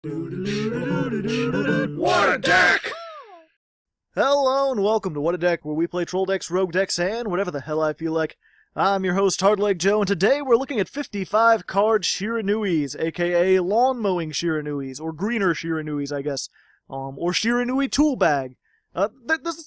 What a deck! Hello and welcome to What a Deck, where we play troll decks, rogue decks, and whatever the hell I feel like. I'm your host, Hardleg Joe, and today we're looking at 55 card Shiranuis, aka Lawnmowing Shiranuis, or Greener Shiranuis, I guess, or Shiranui Toolbag.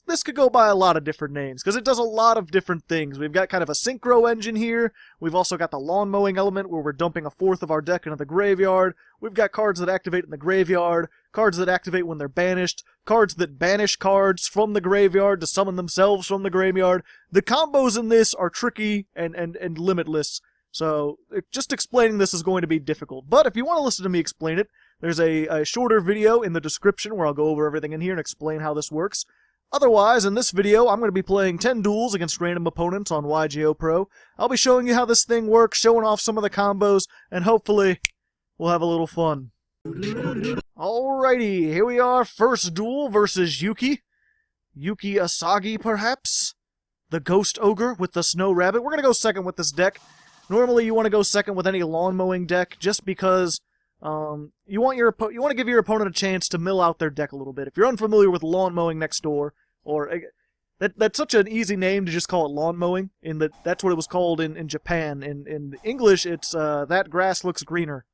This could go by a lot of different names, because it does a lot of different things. We've got kind of a synchro engine here. We've also got the lawn mowing element, where we're dumping a fourth of our deck into the graveyard. We've got cards that activate in the graveyard, cards that activate when they're banished, cards that banish cards from the graveyard to summon themselves from the graveyard. The combos in this are tricky and limitless, so just explaining this is going to be difficult. But if you want to listen to me explain it, there's a shorter video in the description where I'll go over everything in here and explain how this works. Otherwise, in this video, I'm going to be playing 10 duels against random opponents on YGOPro. I'll be showing you how this thing works, showing off some of the combos, and hopefully we'll have a little fun. Alrighty, here we are, first duel versus Yuki. Yuki Asagi, perhaps? The Ghost Ogre with the Snow Rabbit. We're going to go second with this deck. Normally you want to go second with any lawn mowing deck, just because you want to give your opponent a chance to mill out their deck a little bit. If you're unfamiliar with Lawnmowing Next Door, or that's such an easy name to just call it lawn mowing. That's what it was called in Japan. In English, it's that grass looks greener,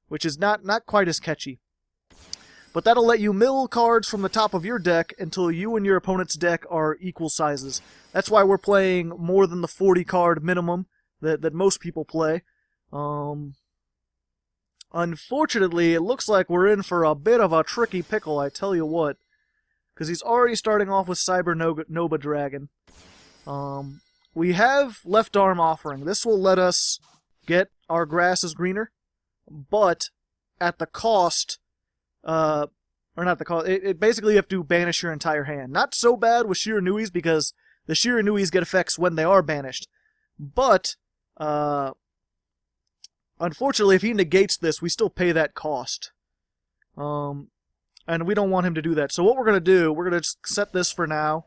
which is not quite as catchy. But that'll let you mill cards from the top of your deck until you and your opponent's deck are equal sizes. That's why we're playing more than the 40 card minimum that most people play. Unfortunately, it looks like we're in for a bit of a tricky pickle, I tell you what. Because he's already starting off with Cyber Dragon. We have Left Arm Offering. This will let us get our grasses greener, but at the cost, or not the cost, it basically you have to banish your entire hand. Not so bad with Shiranuis, because the Shiranuis get effects when they are banished. But, unfortunately, if he negates this, we still pay that cost. And we don't want him to do that. So what we're going to do, we're going to set this for now.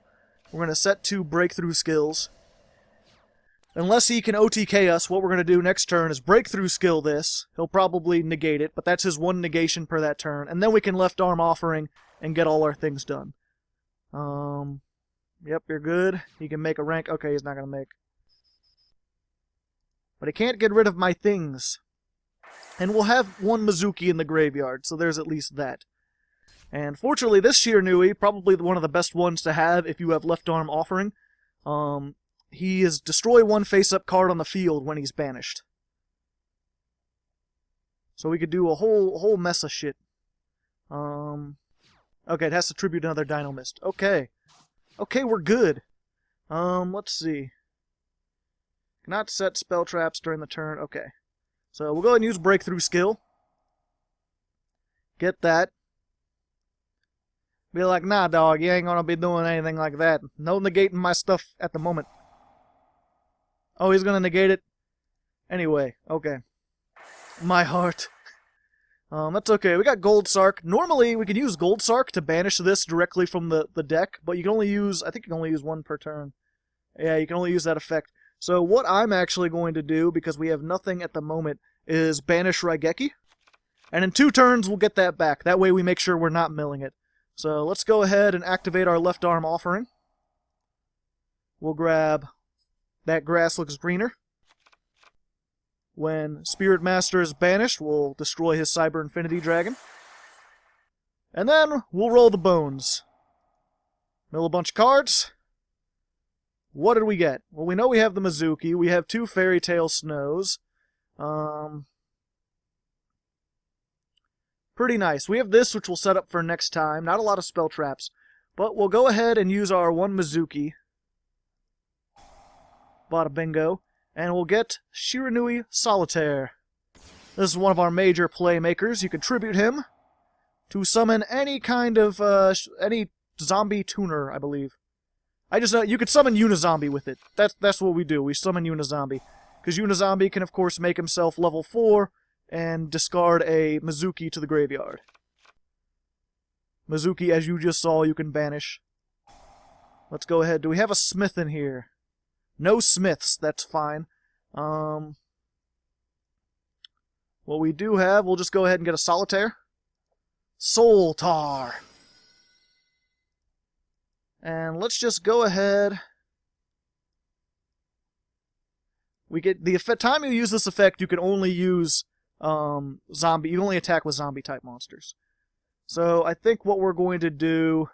We're going to set 2 breakthrough skills. Unless he can OTK us, what we're going to do next turn is breakthrough skill this. He'll probably negate it, but that's his 1 negation per that turn. And then we can left arm offering and get all our things done. Yep, you're good. He can make a rank. Okay, he's not going to make. But he can't get rid of my things. And we'll have 1 Mezuki in the graveyard, so there's at least that. And fortunately, this Shiranui, probably one of the best ones to have if you have left arm offering. He is destroy 1 face-up card on the field when he's banished. So we could do a whole mess of shit. Okay, it has to tribute another Dino Mist. Okay. Okay, we're good. Let's see. Cannot set spell traps during the turn. Okay. So we'll go ahead and use breakthrough skill. Get that. Be like, nah, dog, you ain't gonna be doing anything like that. No negating my stuff at the moment. Oh, he's gonna negate it? Anyway, okay. My heart. That's okay. We got Gold Sark. Normally, we can use Gold Sark to banish this directly from the deck, but you can only use, I think you can only use 1 per turn. Yeah, you can only use that effect. So what I'm actually going to do, because we have nothing at the moment, is banish Raigeki. And in 2 turns, we'll get that back. That way we make sure we're not milling it. So let's go ahead and activate our left arm offering. We'll grab that grass looks greener. When Spirit Master is banished, we'll destroy his Cyber Infinity Dragon. And then we'll roll the bones. Mill a bunch of cards. What did we get? Well, we know we have the Mezuki. We have 2 Fairy Tale Snows. Pretty nice. We have this, which we'll set up for next time. Not a lot of spell traps. But we'll go ahead and use our 1 Mezuki. Bada bingo. And we'll get Shiranui Solitaire. This is one of our major playmakers. You can tribute him to summon any kind of, any zombie tuner, I believe. You could summon uni-zombie with it. That's what we do. We summon uni-zombie. Because uni-zombie can, of course, make himself level 4 and discard a Mezuki to the graveyard. Mezuki, as you just saw, you can banish. Let's go ahead. Do we have a Smith in here? No Smiths. That's fine. What we do have, we'll just go ahead and get a Solitaire. Soul Tar. And let's just go ahead. We get the time you use this effect, you can only use zombie. You only attack with zombie type monsters. So I think what we're going to do.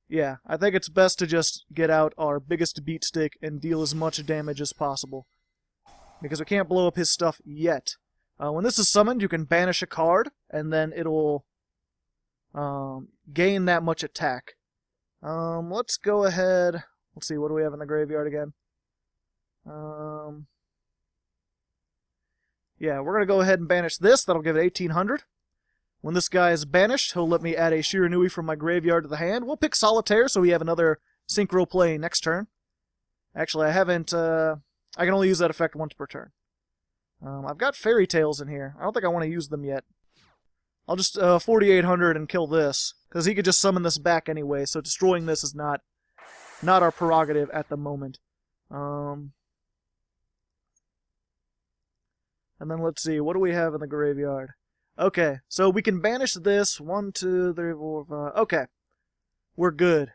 Yeah, I think it's best to just get out our biggest beat stick and deal as much damage as possible. Because we can't blow up his stuff yet. When this is summoned, you can banish a card, and then it'll gain that much attack. Let's go ahead. Let's see, what do we have in the graveyard again? Yeah, we're going to go ahead and banish this. That'll give it 1800. When this guy is banished, he'll let me add a Shiranui from my graveyard to the hand. We'll pick Solitaire, so we have another synchro play next turn. Actually, I haven't... I can only use that effect once per turn. I've got Fairy Tales in here. I don't think I want to use them yet. I'll just 4800 and kill this, because he could just summon this back anyway, so destroying this is not our prerogative at the moment. And then let's see, what do we have in the graveyard? Okay, so we can banish this. 1, 2, 3, 4, 5. Okay, we're good.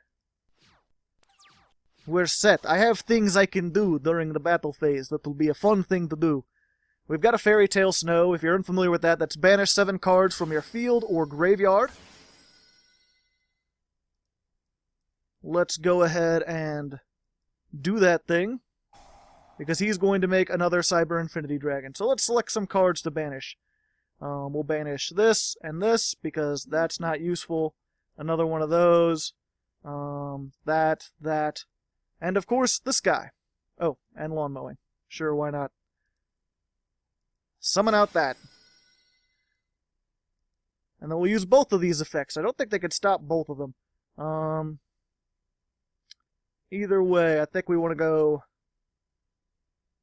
We're set. I have things I can do during the battle phase that will be a fun thing to do. We've got a Fairy Tale Snow. If you're unfamiliar with that, that's banish 7 cards from your field or graveyard. Let's go ahead and do that thing, because he's going to make another Cyber Infinity Dragon. So let's select some cards to banish. We'll banish this and this, because that's not useful. Another one of those. That, and of course, this guy. Oh, and lawn mowing. Sure, why not? Summon out that. And then we'll use both of these effects. I don't think they could stop both of them. Either way, I think we want to go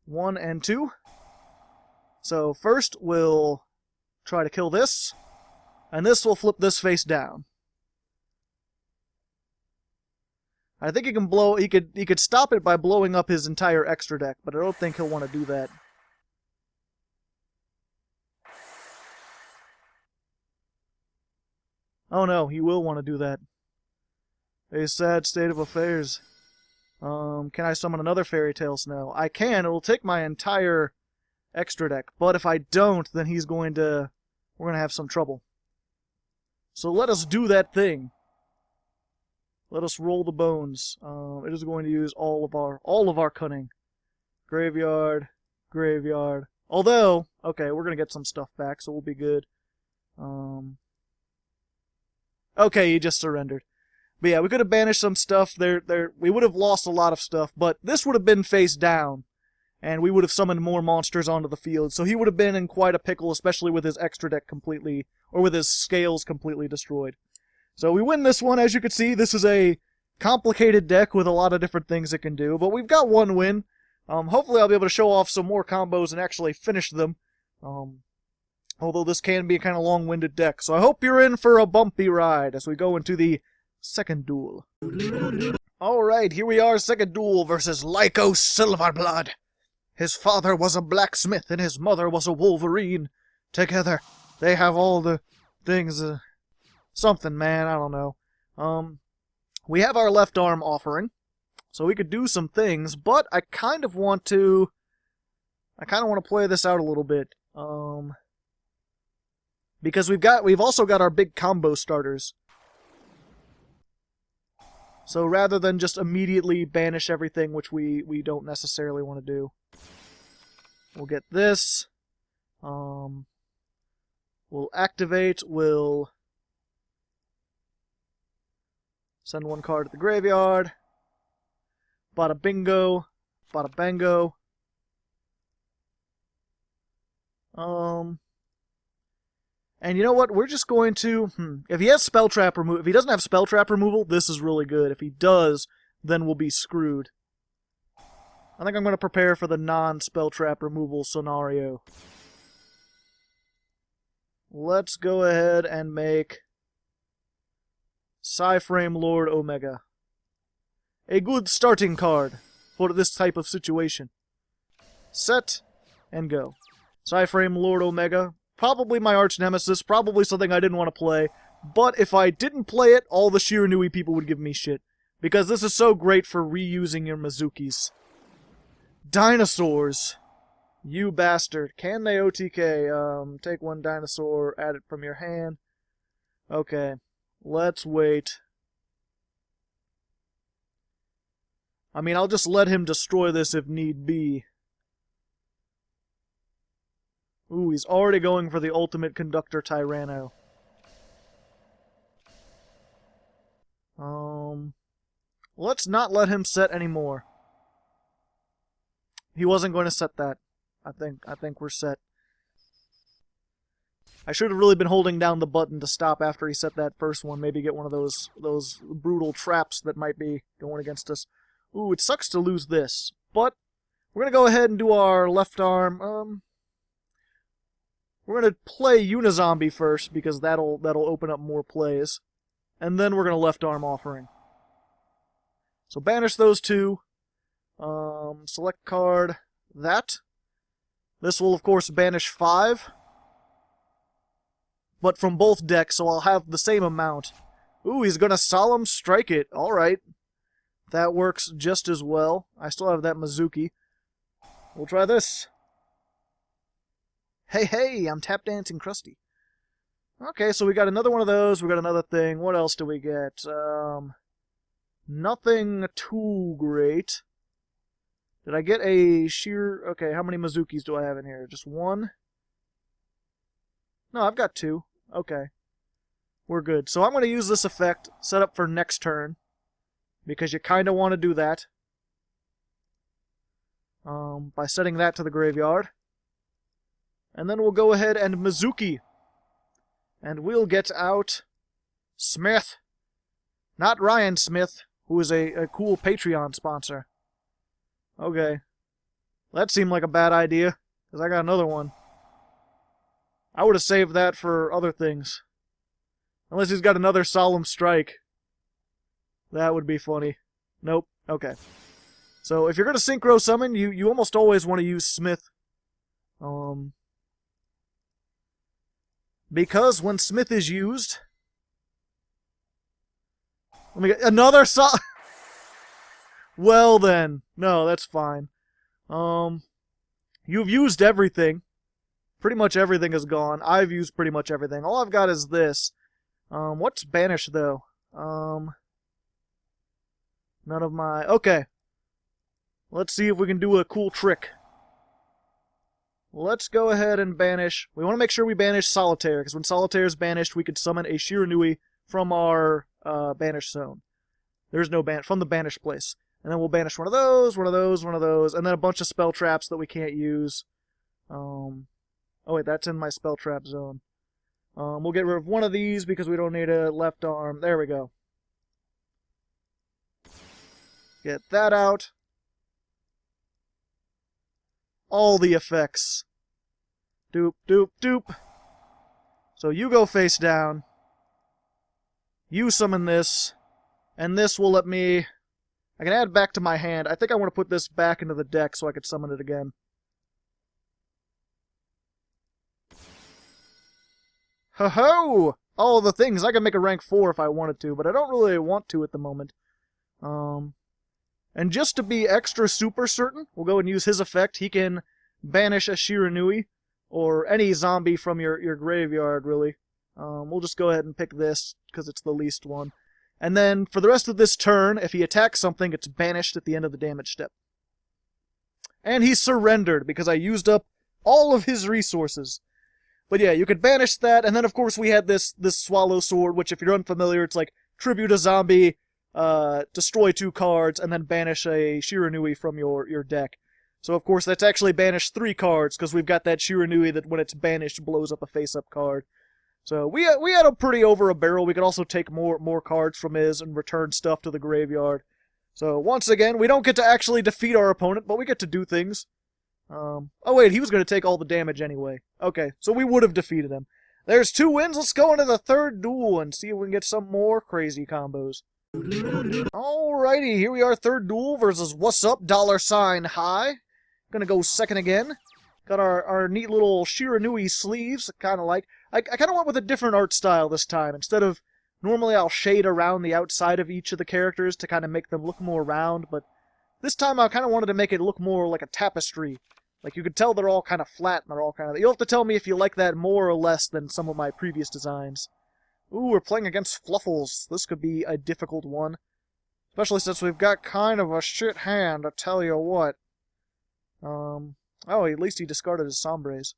1 and 2. So first we'll try to kill this, and this will flip this face down. I think he can blow. He could stop it by blowing up his entire extra deck, but I don't think he'll want to do that. Oh no, he will want to do that. A sad state of affairs. Can I summon another Fairy Tale Snow? I can. It will take my entire extra deck, but if I don't, then we're going to have some trouble. So let us do that thing. Let us roll the bones. It is going to use all of our cunning. Graveyard, graveyard. Although, okay, we're going to get some stuff back, so we'll be good. Okay, he just surrendered. But yeah, we could have banished some stuff. We would have lost a lot of stuff, but this would have been face down, and we would have summoned more monsters onto the field. So he would have been in quite a pickle, especially with his extra deck completely, or with his scales completely destroyed. So we win this one. As you can see, this is a complicated deck with a lot of different things it can do, but we've got one win. Hopefully I'll be able to show off some more combos and actually finish them. Although this can be a kind of long-winded deck. So I hope you're in for a bumpy ride as we go into the second duel. Alright, here we are, second duel versus Lyco Silverblood. His father was a blacksmith and his mother was a wolverine. Together, they have all the things... something, man, I don't know. We have our left arm offering, so we could do some things, but I kind of want to play this out a little bit. Because we've also got our big combo starters. So rather than just immediately banish everything, which we don't necessarily want to do, we'll get this. We'll activate, we'll send one card to the graveyard. Bada bingo, bada bango. And you know what? We're just going to... If he has Spell Trap removal... If he doesn't have Spell Trap removal, this is really good. If he does, then we'll be screwed. I think I'm going to prepare for the non-Spell Trap removal scenario. Let's go ahead and make Psyframe Lord Omega. A good starting card for this type of situation. Set and go. Psyframe Lord Omega probably my arch nemesis, probably something I didn't want to play, but if I didn't play it, all the Shiranui people would give me shit. Because this is so great for reusing your Mezukis. Dinosaurs. You bastard. Can they OTK? Take one dinosaur, add it from your hand. Okay. Let's wait. I mean, I'll just let him destroy this if need be. Ooh, he's already going for the ultimate conductor Tyranno. Let's not let him set anymore. He wasn't going to set that. I think we're set. I should have really been holding down the button to stop after he set that first one. Maybe get one of those brutal traps that might be going against us. Ooh, it sucks to lose this, but we're gonna go ahead and do our left arm. We're gonna play uni-zombie first because that'll open up more plays, and then we're gonna left arm offering. So banish those two. Select card that. This will of course banish 5, but from both decks, so I'll have the same amount. Ooh, he's gonna solemn strike it. All right, that works just as well. I still have that Mezuki. We'll try this. Hey, I'm tap dancing Krusty. Okay, so we got another one of those. We got another thing. What else do we get? Nothing too great. Did I get a sheer... Okay, how many Mezukis do I have in here? Just one? No, I've got 2. Okay. We're good. So I'm going to use this effect, set up for next turn, because you kind of want to do that. By setting that to the graveyard. And then we'll go ahead and Mezuki. And we'll get out Smith. Not Ryan Smith, who is a cool Patreon sponsor. Okay. That seemed like a bad idea, because I got another one. I would have saved that for other things. Unless he's got another solemn strike. That would be funny. Nope. Okay. So if you're going to synchro summon, you almost always want to use Smith. Because when Smith is used... Let me get another Well then. No, that's fine. You've used everything. Pretty much everything is gone. I've used pretty much everything. All I've got is this. What's banish, though? None of my... Okay. Let's see if we can do a cool trick. Let's go ahead and banish. We want to make sure we banish Solitaire, because when Solitaire is banished, we could summon a Shiranui from our banish zone. There's no ban from the banished place. And then we'll banish one of those, one of those, one of those, and then a bunch of spell traps that we can't use. Oh wait, that's in my spell trap zone. We'll get rid of one of these because we don't need a left arm. There we go. Get that out. All the effects. Doop, doop, doop. So you go face down. You summon this. And this will let me... I can add back to my hand. I think I want to put this back into the deck so I could summon it again. Ho-ho! All the things. I can make a rank 4 if I wanted to, but I don't really want to at the moment. And just to be extra super certain, we'll go and use his effect. He can banish a Shiranui, or any zombie from your graveyard, really. We'll just go ahead and pick this, because it's the least one. And then, for the rest of this turn, if he attacks something, it's banished at the end of the damage step. And he surrendered, because I used up all of his resources. But yeah, you could banish that, and then of course we had this Swallow Sword, which if you're unfamiliar, it's like, tribute a zombie, destroy 2 cards, and then banish a Shiranui from your deck. So of course that's actually banished 3 cards, because we've got that Shiranui that when it's banished blows up a face-up card. So we had him pretty over a barrel. We could also take more cards from his and return stuff to the graveyard. So once again, we don't get to actually defeat our opponent, but we get to do things. Oh wait, he was going to take all the damage anyway. Okay, so we would have defeated him. There's 2 wins. Let's go into the third duel and see if we can get some more crazy combos. Alrighty, here we are, third duel versus What's Up, $High. Gonna go second again. Got our neat little Shiranui sleeves, kind of like. I kind of went with a different art style this time. Instead of, normally I'll shade around the outside of each of the characters to kind of make them look more round, but this time I kind of wanted to make it look more like a tapestry. Like, you could tell they're all kind of flat, and they're all kind of... You'll have to tell me if you like that more or less than some of my previous designs. Ooh, we're playing against Fluffles. This could be a difficult one. Especially since we've got kind of a shit hand, I tell you what. Oh, at least he discarded his Sombres.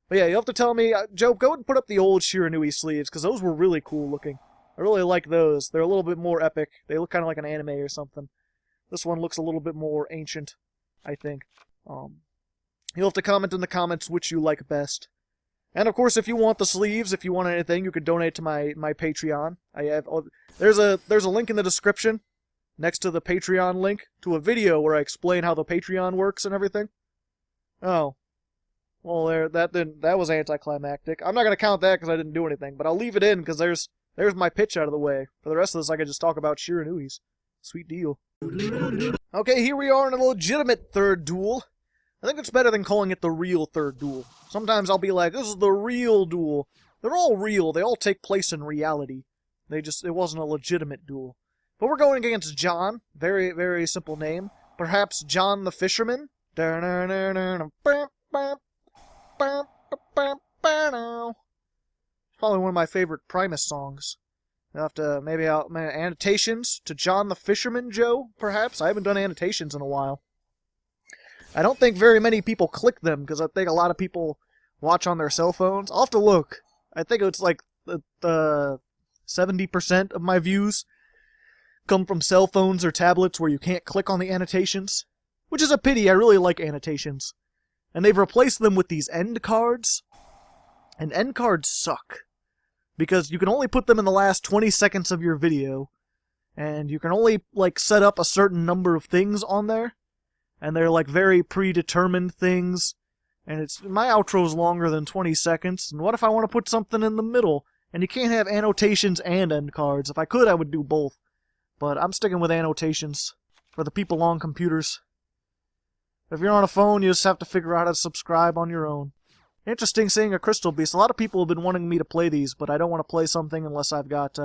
But yeah, you'll have to tell me... Joe, go ahead and put up the old Shiranui sleeves, because those were really cool looking. I really like those. They're a little bit more epic. They look kind of like an anime or something. This one looks a little bit more ancient, I think. You'll have to comment in the comments which you like best. And of course, if you want the sleeves, if you want anything, you could donate to my Patreon. I have there's a link in the description next to the Patreon link to a video where I explain how the Patreon works and everything. Oh, well, that was anticlimactic. I'm not gonna count that because I didn't do anything, but I'll leave it in because there's my pitch out of the way. For the rest of this, I could just talk about Shiranuis. Sweet deal. Okay, here we are in a legitimate third duel. I think it's better than calling it the real third duel. Sometimes I'll be like, this is the real duel. They're all real. They all take place in reality. It wasn't a legitimate duel. But we're going against John. Very, very simple name. Perhaps John the Fisherman? It's probably one of my favorite Primus songs. I'll have to, maybe annotations to John the Fisherman, Joe, perhaps? I haven't done annotations in a while. I don't think very many people click them, because I think a lot of people watch on their cell phones. I'll have to look. I think it's like the 70% of my views come from cell phones or tablets where you can't click on the annotations. Which is a pity, I really like annotations. And they've replaced them with these end cards. And end cards suck. Because you can only put them in the last 20 seconds of your video. And you can only, like, set up a certain number of things on there. And they're like very predetermined things. And my outro's longer than 20 seconds. And what if I want to put something in the middle? And you can't have annotations and end cards. If I could, I would do both. But I'm sticking with annotations for the people on computers. If you're on a phone, you just have to figure out how to subscribe on your own. Interesting seeing a Crystal Beast. A lot of people have been wanting me to play these, but I don't want to play something unless I've got,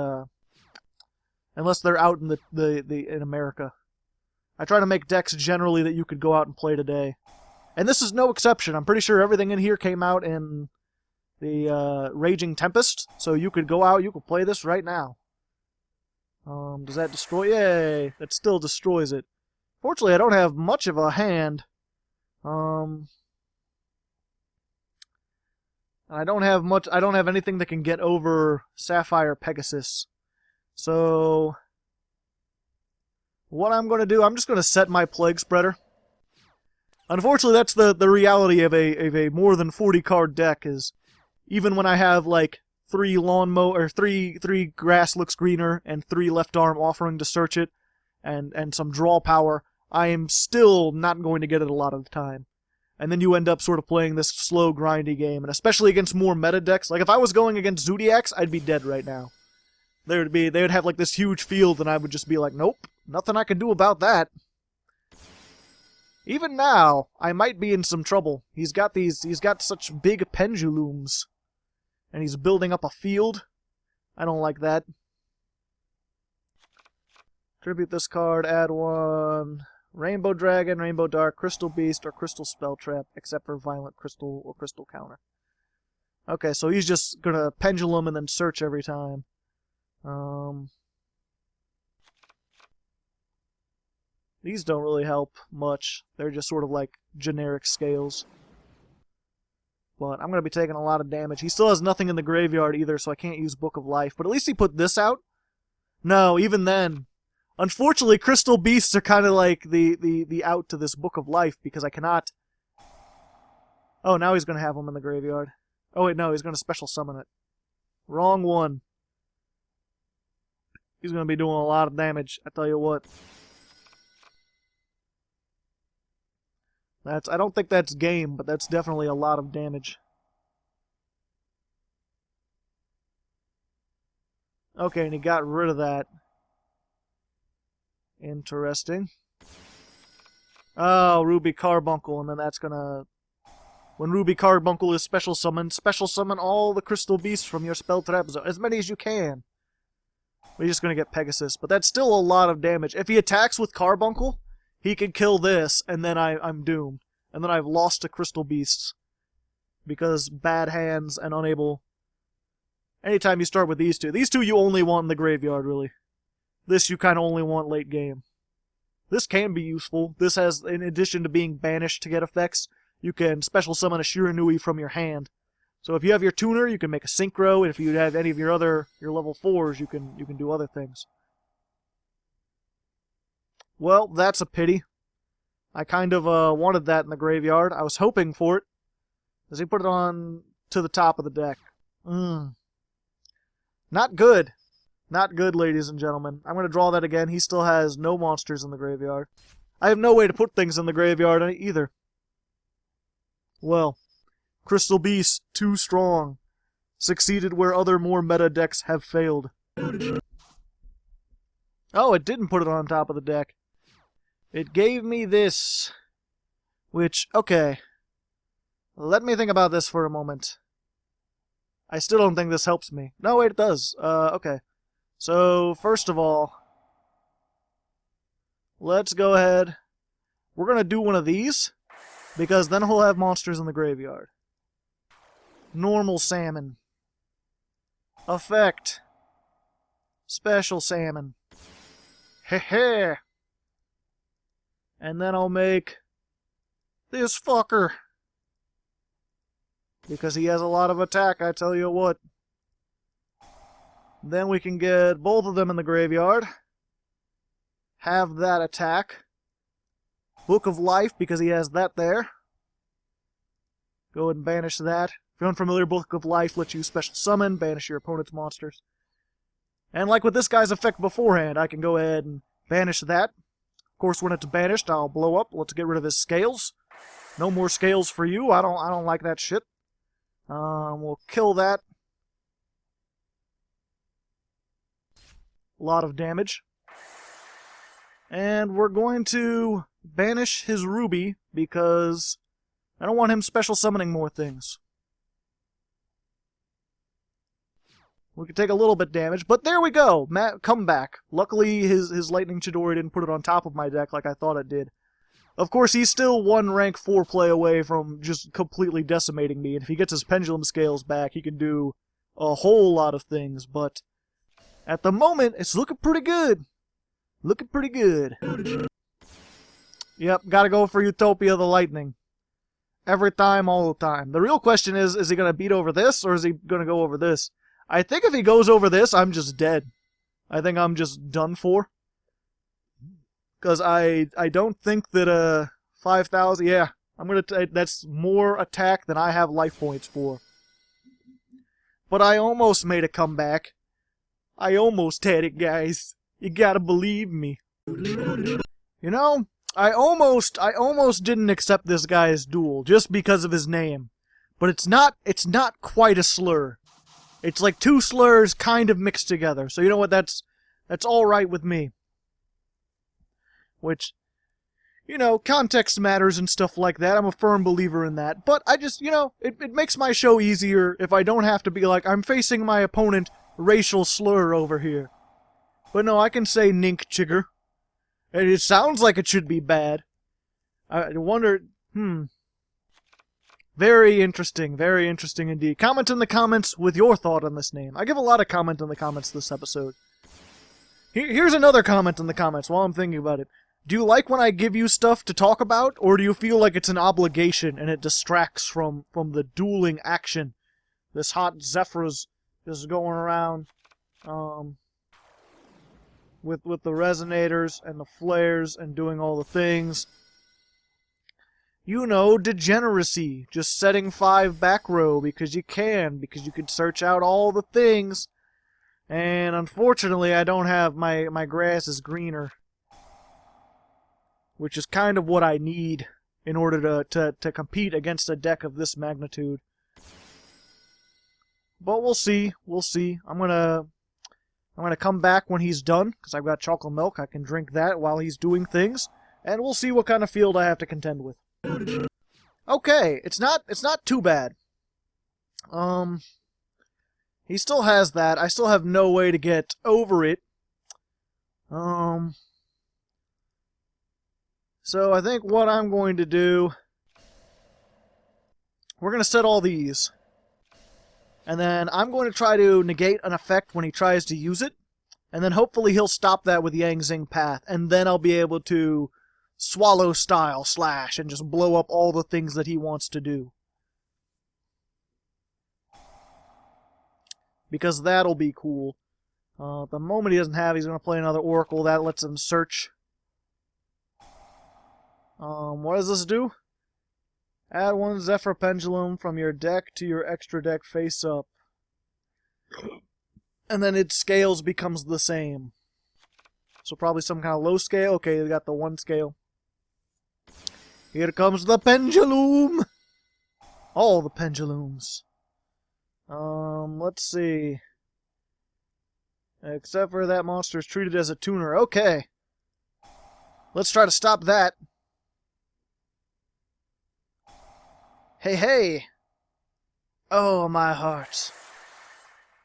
unless they're out in in America. I try to make decks generally that you could go out and play today. And this is no exception. I'm pretty sure everything in here came out in the Raging Tempest, so you could go out, you could play this right now. Does that destroy? Yay! That still destroys it. Fortunately, I don't have much of a hand. I don't have anything that can get over Sapphire Pegasus. So what I'm going to do, I'm just going to set my Plague Spreader. Unfortunately, that's the reality of a more than 40 card deck, is even when I have like 3 grass looks greener and 3 left arm offering to search it and some draw power, I am still not going to get it a lot of the time. And then you end up sort of playing this slow, grindy game, and especially against more meta decks. Like if I was going against Zodiacs, I'd be dead right now. They would have like this huge field, and I would just be like, nope, nothing I can do about that. Even now, I might be in some trouble. He's got such big pendulums, and he's building up a field. I don't like that. Tribute this card, add 1 Rainbow Dragon, Rainbow Dark, Crystal Beast, or Crystal Spell Trap, except for Violent Crystal or Crystal Counter. Okay, so he's just gonna pendulum and then search every time. These don't really help much. They're just sort of like generic scales. But I'm going to be taking a lot of damage. He still has nothing in the graveyard either, so I can't use Book of Life. But at least he put this out. No, even then. Unfortunately, Crystal Beasts are kind of like the out to this Book of Life, because I cannot... Oh, now he's going to have them in the graveyard. Oh wait, no, he's going to special summon it. Wrong one. He's going to be doing a lot of damage, I tell you what. I don't think that's game, but that's definitely a lot of damage. Okay, and he got rid of that. Interesting. Oh, Ruby Carbuncle, and then that's gonna When Ruby Carbuncle is special summon all the crystal beasts from your spell trap zone. As many as you can. We're just going to get Pegasus, but that's still a lot of damage. If he attacks with Carbuncle, he could kill this, and then I'm doomed. And then I've lost to crystal beasts. Because bad hands and unable... Anytime you start with these two you only want in the graveyard, really. This you kind of only want late game. This can be useful. This has, in addition to being banished to get effects, you can special summon a Shiranui from your hand. So if you have your tuner, you can make a synchro, and if you have any of your level 4s, you can do other things. Well, that's a pity. I kind of wanted that in the graveyard. I was hoping for it. Does he put it on to the top of the deck? Not good. Not good, ladies and gentlemen. I'm going to draw that again. He still has no monsters in the graveyard. I have no way to put things in the graveyard either. Well, Crystal Beast, too strong. Succeeded where other more meta decks have failed. Oh, it didn't put it on top of the deck. It gave me this. Which, okay. Let me think about this for a moment. I still don't think this helps me. No, wait, it does. Okay. So, first of all, let's go ahead. We're going to do one of these, because then he'll have monsters in the graveyard. Normal salmon. Effect. Special salmon. Heh. And then I'll make this fucker. Because he has a lot of attack, I tell you what. Then we can get both of them in the graveyard. Have that attack. Book of Life, because he has that there. Go ahead and banish that. If you're unfamiliar, Book of Life lets you special summon, banish your opponent's monsters. And like with this guy's effect beforehand, I can go ahead and banish that. Of course, when it's banished, I'll blow up. Let's get rid of his scales. No more scales for you. I don't like that shit. We'll kill that. A lot of damage. And we're going to banish his Ruby because I don't want him special summoning more things. We could take a little bit damage, but there we go! Come back. Luckily, his Lightning Chidori didn't put it on top of my deck like I thought it did. Of course, he's still one rank 4 play away from just completely decimating me, and if he gets his Pendulum Scales back, he can do a whole lot of things, but at the moment, it's looking pretty good. Looking pretty good. Yep, gotta go for Utopia the Lightning. Every time, all the time. The real question is he gonna beat over this, or is he gonna go over this? I think if he goes over this, I'm just dead. I think I'm just done for. Because I don't think that 5,000... Yeah, I'm gonna... That's more attack than I have life points for. But I almost made a comeback. I almost had it, guys. You gotta believe me. You know, I almost didn't accept this guy's duel just because of his name. But it's not quite a slur. It's like two slurs kind of mixed together. So you know what, that's alright with me. Which, you know, context matters and stuff like that. I'm a firm believer in that. But I just, you know, it makes my show easier if I don't have to be like, I'm facing my opponent racial slur over here. But no, I can say nink chigger. And it sounds like it should be bad. I wonder, Very interesting indeed. Comment in the comments with your thought on this name. I give a lot of comment in the comments this episode. Here's another comment in the comments while I'm thinking about it. Do you like when I give you stuff to talk about, or do you feel like it's an obligation and it distracts from the dueling action? This hot Zephyr's just going around with the resonators and the flares and doing all the things. You know, degeneracy. Just setting 5 back row because you can search out all the things. And unfortunately, I don't have my grass is greener. Which is kind of what I need in order to compete against a deck of this magnitude. But we'll see. I'm gonna come back when he's done, because I've got chocolate milk. I can drink that while he's doing things. And we'll see what kind of field I have to contend with. Okay, it's not too bad. He still has that. I still have no way to get over it. So I think what I'm going to do, we're going to set all these. And then I'm going to try to negate an effect when he tries to use it. And then hopefully he'll stop that with Yang Zing Path. And then I'll be able to swallow style slash and just blow up all the things that he wants to do. Because that'll be cool. The moment he doesn't have, he's going to play another Oracle. That lets him search. What does this do? Add one Zephyr Pendulum from your deck to your extra deck face up. And then its scales becomes the same. So probably some kind of low scale. Okay, we got the one scale. Here comes the pendulum! All the pendulums. Let's see. Except for that monster is treated as a tuner. Okay. Let's try to stop that. Hey, hey! Oh, my heart.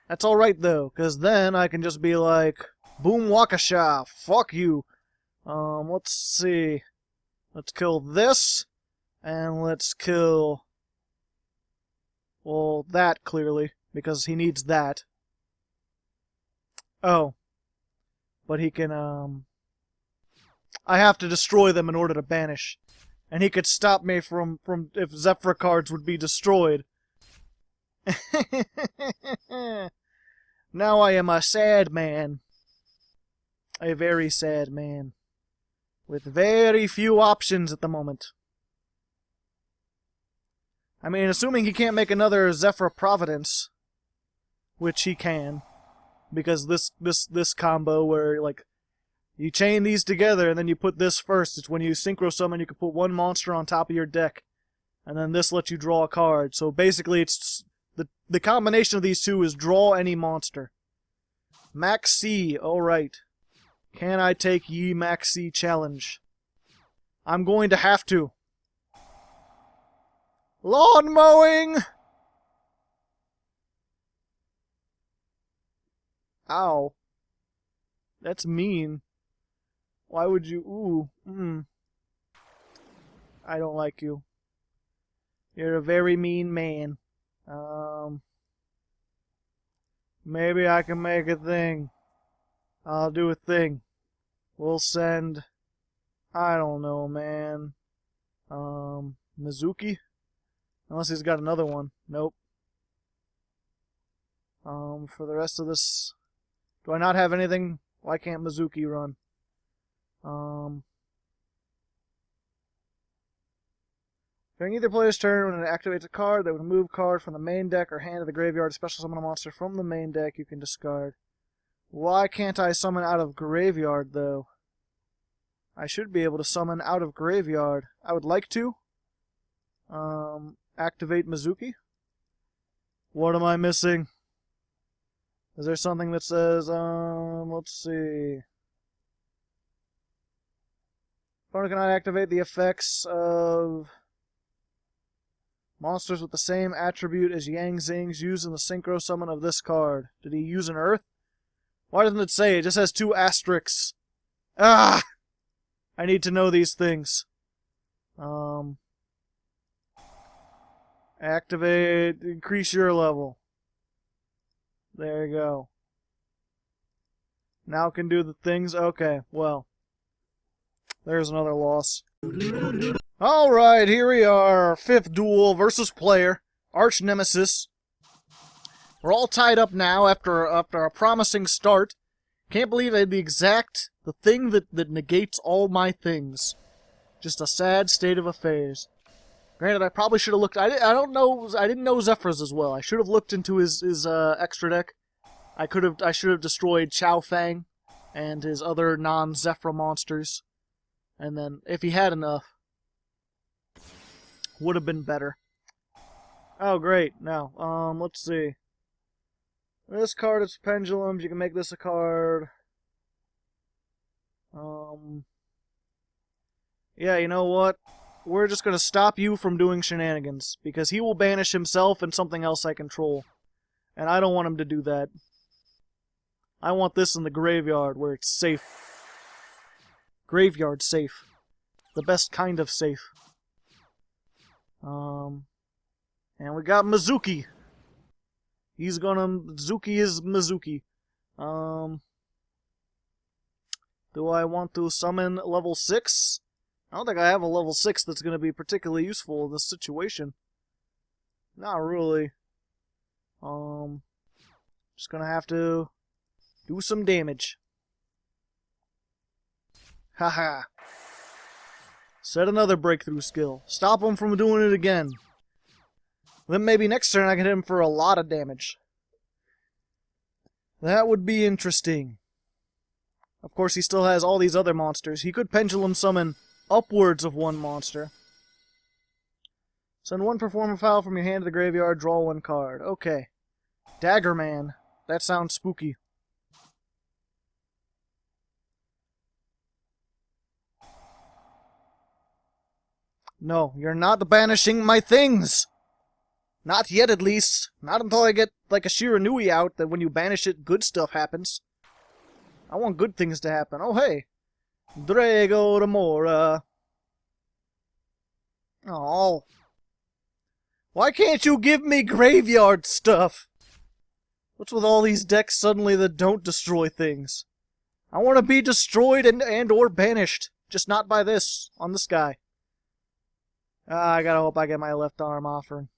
That's alright, though, because then I can just be like, boom wakasha, fuck you. Let's see. Let's kill this, and let's kill, well, that, clearly, because he needs that. Oh. But he can, I have to destroy them in order to banish. And he could stop me from if Zephyr cards would be destroyed. Now I am a sad man. A very sad man. With very few options at the moment. I mean, assuming he can't make another Zephyr Providence. Which he can. Because this combo where, like, you chain these together and then you put this first. It's when you synchro summon, you can put one monster on top of your deck. And then this lets you draw a card. So basically, it's the combination of these two is draw any monster. Max C, alright. Can I take ye Max C challenge? I'm going to have to. Lawn mowing! Ow. That's mean. Why would you... I don't like you. You're a very mean man. Maybe I can make a thing. I'll do a thing. We'll send... I don't know, man. Mezuki? Unless he's got another one. Nope. For the rest of this... Do I not have anything? Why can't Mezuki run? During either player's turn, when it activates a card, they would move a card from the main deck or hand to the graveyard, special summon a monster from the main deck you can discard. Why can't I summon out of graveyard, though? I should be able to summon out of graveyard. I would like to. Activate Mezuki. What am I missing? Is there something that says, let's see. Opponent cannot activate the effects of monsters with the same attribute as Yang Zing's used in the synchro summon of this card. Did he use an Earth? Why doesn't it say? It just has 2 asterisks. Ah! I need to know these things. Activate, increase your level. There you go. Now can do the things. Okay, well. There's another loss. Alright, here we are. 5th duel versus player. Arch Nemesis. We're all tied up now after a promising start. Can't believe I had the thing that negates all my things. Just a sad state of affairs. Granted, I probably should have looked... I didn't know Zephyr's as well. I should have looked into his extra deck. I should have destroyed Chow Fang and his other non-Zephyr monsters. And then, if he had enough, would have been better. Oh, great. Now, let's see. This card is Pendulums. You can make this a card. Yeah, you know what? we're just going to stop you from doing shenanigans, because he will banish himself and something else I control. And I don't want him to do that. I want this in the graveyard, where it's safe. Graveyard safe. The best kind of safe. And we got Mezuki. He's gonna... Mezuki is Mezuki. Do I want to summon level 6? I don't think I have a level 6 that's going to be particularly useful in this situation. Not really. Just going to have to do some damage. Haha. Set another breakthrough skill. Stop him from doing it again. Then maybe next turn I can hit him for a lot of damage. That would be interesting. Of course, he still has all these other monsters. He could pendulum summon upwards of one monster. Send one performer file from your hand to the graveyard, draw one card. Okay. Dagger Man. That sounds spooky. No, you're not banishing my things! Not yet, at least. Not until I get, like, a Shiranui out, that when you banish it, good stuff happens. I want good things to happen. Oh, hey! Drago Remora. Oh. Why can't you give me graveyard stuff? What's with all these decks suddenly that don't destroy things? I want to be destroyed and or banished. Just not by this, on this guy. I gotta hope I get my left arm offering.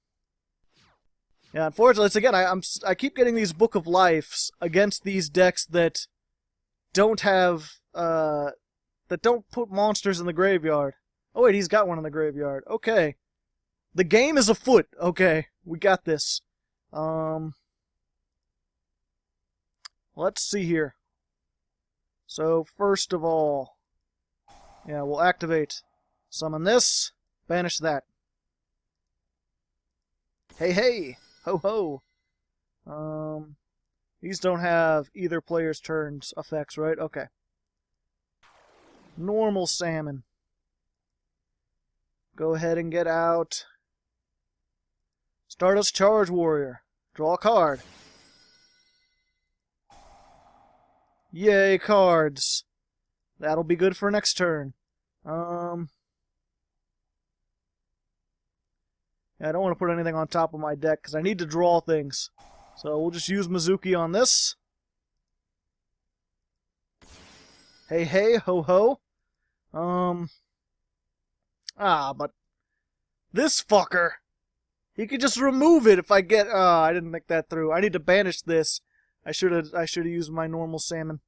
Yeah, unfortunately, it's again, I keep getting these Book of Lives against these decks that don't have, that don't put monsters in the graveyard. Oh wait, he's got one in the graveyard. Okay. The game is afoot. Okay, we got this. Let's see here. So, first of all, yeah, we'll activate. Summon this, banish that. Hey, hey! Ho, ho! These don't have either player's turns effects, right? Okay. Normal salmon. Go ahead and get out. Stardust Charge Warrior. Draw a card. Yay, cards. That'll be good for next turn. Yeah, I don't want to put anything on top of my deck because I need to draw things. So we'll just use Mezuki on this. Hey, hey, ho, ho. But this fucker, he could just remove it if I get. I didn't think that through. I need to banish this. I should have used my normal salmon.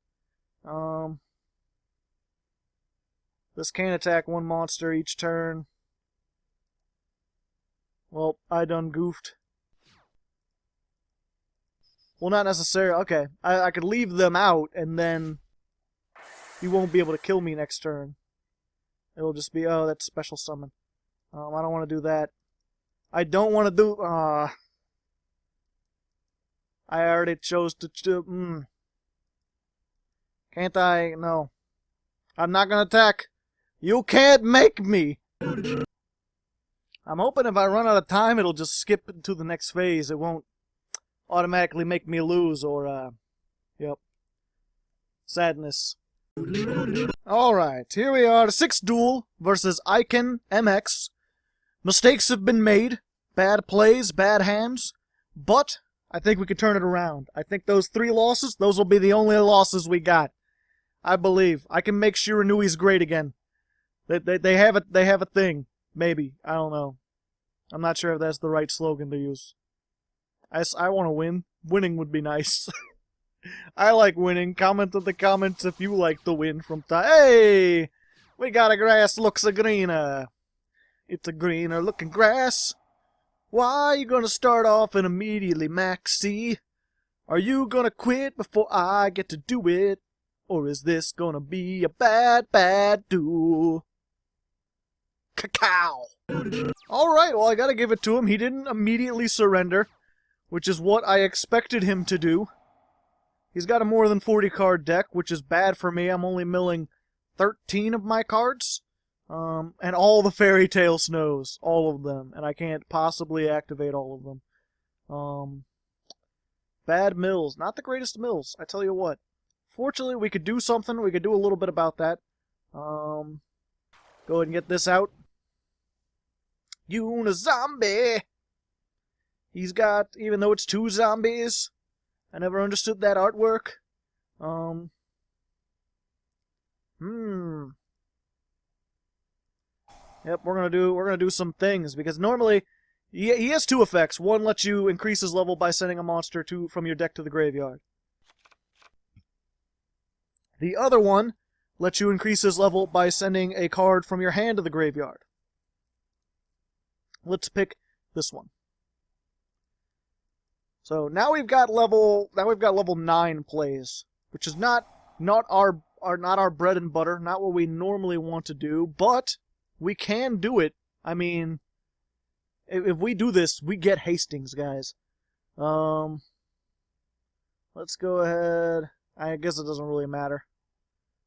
This can attack one monster each turn. Well, I done goofed. Well, not necessarily. Okay, I could leave them out, and then he won't be able to kill me next turn. It'll just be, oh, that's special summon. I don't want to do that. I don't want to do... I already chose to... Can't I? No. I'm not going to attack. You can't make me! I'm hoping if I run out of time, it'll just skip to the next phase. It won't automatically make me lose or, yep. Sadness. Alright, here we are. 6th duel versus Icon MX. Mistakes have been made. Bad plays, bad hands. But I think we can turn it around. I think those 3 losses, those will be the only losses we got. I believe. I can make Shiranuis great again. They have a thing. Maybe. I don't know. I'm not sure if that's the right slogan to use. I want to win. Winning would be nice. I like winning. Comment in the comments if you like to win from time. Hey! We got a grass looks a greener. It's a greener looking grass. Why you gonna start off and immediately maxi? Are you gonna quit before I get to do it? Or is this gonna be a bad, bad duel? Cacao! Alright, well I gotta give it to him. He didn't immediately surrender, which is what I expected him to do. He's got a more than 40 card deck, which is bad for me. I'm only milling 13 of my cards. And all the fairy tale snows. All of them. And I can't possibly activate all of them. Bad mills. Not the greatest mills, I tell you what. Fortunately, we could do something. We could do a little bit about that. Go ahead and get this out. Uni-zombie! He's got, even though it's 2 zombies, I never understood that artwork. Yep, we're gonna do some things, because normally he has 2 effects. One lets you increase his level by sending a monster from your deck to the graveyard. The other one lets you increase his level by sending a card from your hand to the graveyard. Let's pick this one. So now we've got level 9 plays, which is not our bread and butter, not what we normally want to do, but we can do it. I mean, if we do this, we get Hastings, guys. Let's go ahead. I guess it doesn't really matter.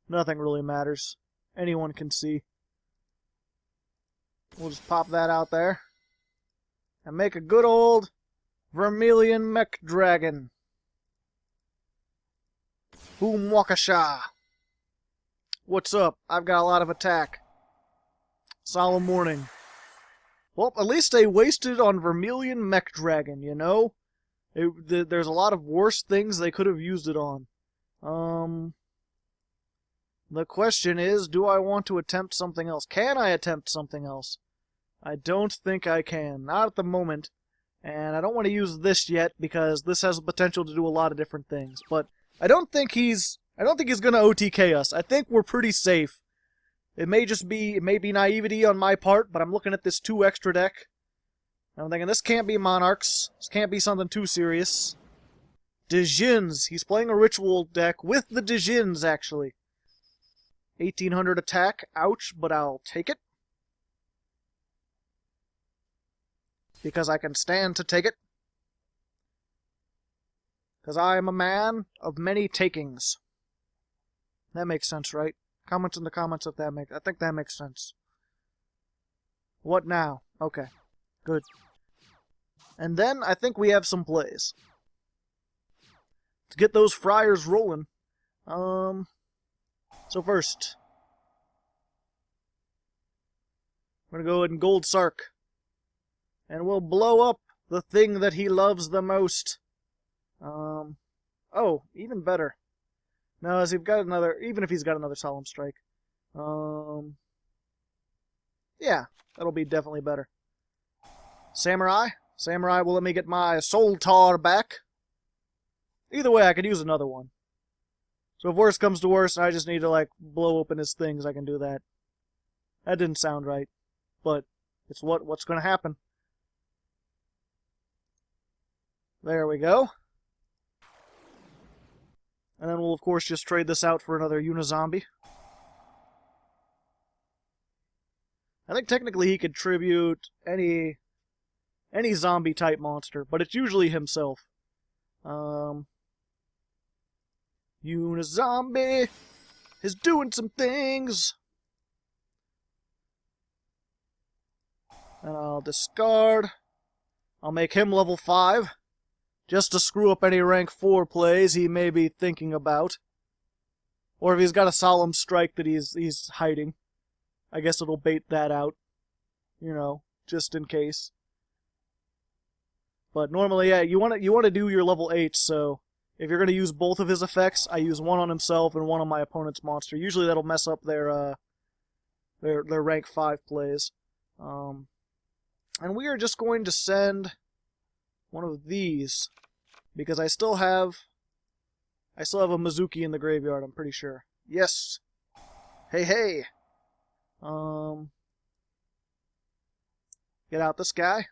Nothing really matters. Anyone can see. We'll just pop that out there. And make a good old Vermilion Mech Dragon. Boom Wakasha. What's up? I've got a lot of attack. Solemn warning. Well, at least they wasted on Vermilion Mech Dragon, you know? There's a lot of worse things they could have used it on. The question is, do I want to attempt something else? Can I attempt something else? I don't think I can. Not at the moment. And I don't want to use this yet, because this has the potential to do a lot of different things. But I don't think he's going to OTK us. I think we're pretty safe. It may be naivety on my part, but I'm looking at this 2 extra deck. And I'm thinking, this can't be Monarchs. This can't be something too serious. Djinns. He's playing a ritual deck with the Djinns, actually. 1800 attack. Ouch, but I'll take it. Because I can stand to take it. Because I am a man of many takings. That makes sense, right? Comments in the comments if that makes... I think that makes sense. What now? Okay. Good. And then I think we have some plays. To get those friars rolling. So first, we're going to go ahead and Gold Sark. And we'll blow up the thing that he loves the most. Oh, even better. No, as even if he's got another Solemn Strike. Yeah, that'll be definitely better. Samurai. Samurai will let me get my Soul Tar back. Either way, I could use another one. So if worse comes to worse, and I just need to, like, blow open his things, I can do that. That didn't sound right. But it's what's going to happen. There we go. And then we'll, of course, just trade this out for another uni-zombie. I think technically he could tribute any zombie-type monster, but it's usually himself. Uni-zombie is doing some things. And I'll discard. I'll make him level 5. Just to screw up any rank 4 plays he may be thinking about. Or if he's got a Solemn Strike that he's hiding. I guess it'll bait that out. You know, just in case. But normally, yeah, you want to do your level 8, so if you're going to use both of his effects, I use one on himself and one on my opponent's monster. Usually that'll mess up their rank 5 plays. And we are just going to send one of these, because I still have a Mezuki in the graveyard, I'm pretty sure. Yes! Hey, hey! Get out this guy.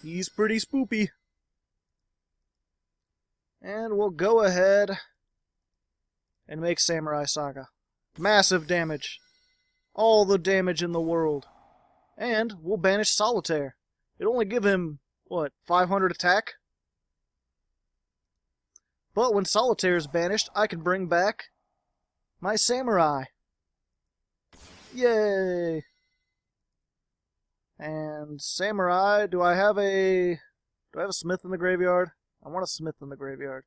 He's pretty spoopy. And we'll go ahead and make Samurai Saga. Massive damage. All the damage in the world. And we'll banish Solitaire. It'll only give him, what, 500 attack? But when Solitaire is banished, I can bring back my Samurai. Yay! And Samurai, do I have a smith in the graveyard? I want a smith in the graveyard.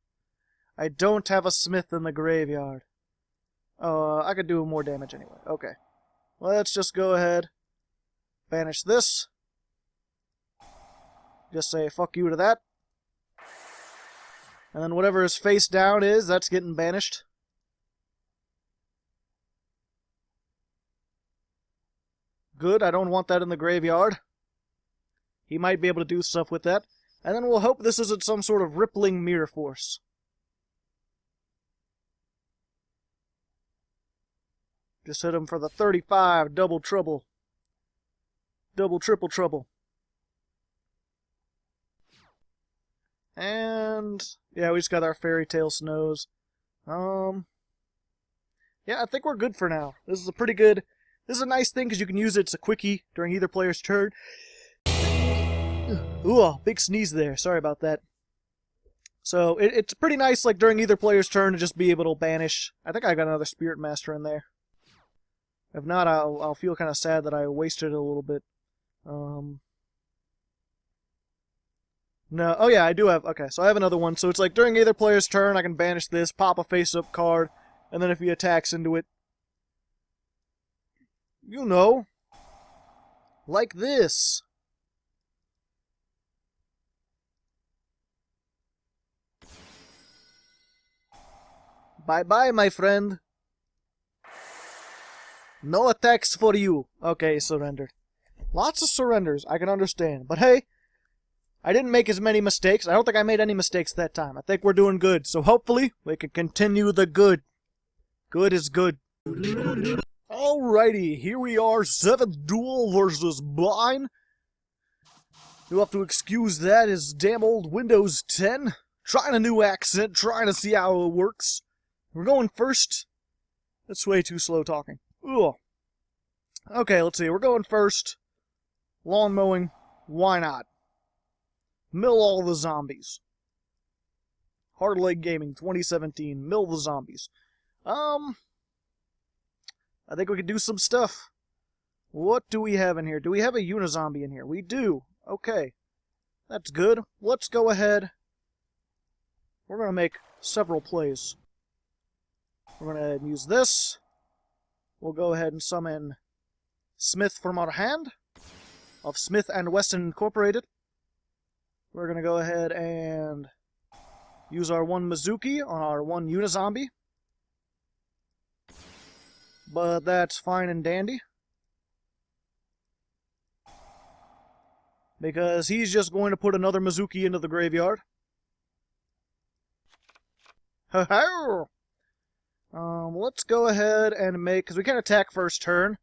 I don't have a smith in the graveyard. I could do more damage anyway. Okay. Let's just go ahead. Banish this. Just say fuck you to that. And then whatever his face down is, that's getting banished. Good, I don't want that in the graveyard. He might be able to do stuff with that. And then we'll hope this isn't some sort of rippling mirror force. Just hit him for the 35, double trouble. Double triple trouble. And yeah, we just got our fairy tale snows. Yeah, I think we're good for now. This is a pretty good. This is a nice thing because you can use it. It's a quickie during either player's turn. Ooh, big sneeze there. Sorry about that. So it's pretty nice, like during either player's turn, to just be able to banish. I think I got another Spirit Master in there. If not, I'll feel kind of sad that I wasted it a little bit. No. Oh yeah, I do have. Okay, so I have another one. So it's like during either player's turn, I can banish this, pop a face-up card, and then if he attacks into it, you know, like this. Bye-bye, my friend. No attacks for you. Okay, surrendered. Lots of surrenders, I can understand. But hey, I didn't make as many mistakes. I don't think I made any mistakes that time. I think we're doing good. So hopefully, we can continue the good. Good is good. Alrighty, here we are, 7th duel versus mine. You'll have to excuse that, is damn old Windows 10. Trying a new accent, trying to see how it works. We're going first. That's way too slow talking. Ugh. Okay, let's see, we're going first. Lawn mowing, why not? Mill all the zombies. Hardleg Gaming 2017, mill the zombies. I think we could do some stuff. What do we have in here? Do we have a uni-zombie in here? We do. Okay. That's good. Let's go ahead. We're going to make several plays. We're going to use this. We'll go ahead and summon Smith from our hand of Smith & Wesson Incorporated. We're going to go ahead and use our one Mezuki on our one uni-zombie. But that's fine and dandy. Because he's just going to put another Mezuki into the graveyard. Ha-ha! Let's go ahead and make, because we can't attack first turn.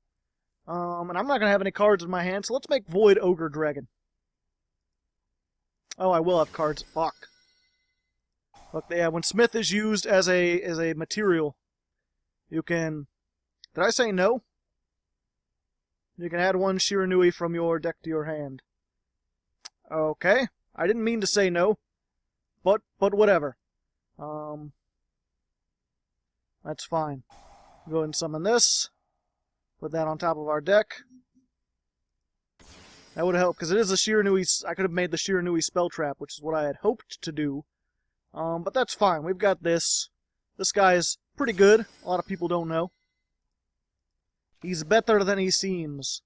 And I'm not going to have any cards in my hand, so let's make Void Ogre Dragon. Oh, I will have cards. Fuck. Look, yeah, when Smith is used as a material, you can... Did I say no? You can add one Shiranui from your deck to your hand. Okay. I didn't mean to say no. But whatever. That's fine. Go ahead and summon this. Put that on top of our deck. That would help, because it is a Shiranui... I could have made the Shiranui spell trap, which is what I had hoped to do. But that's fine. We've got this. This guy is pretty good. A lot of people don't know. He's better than he seems.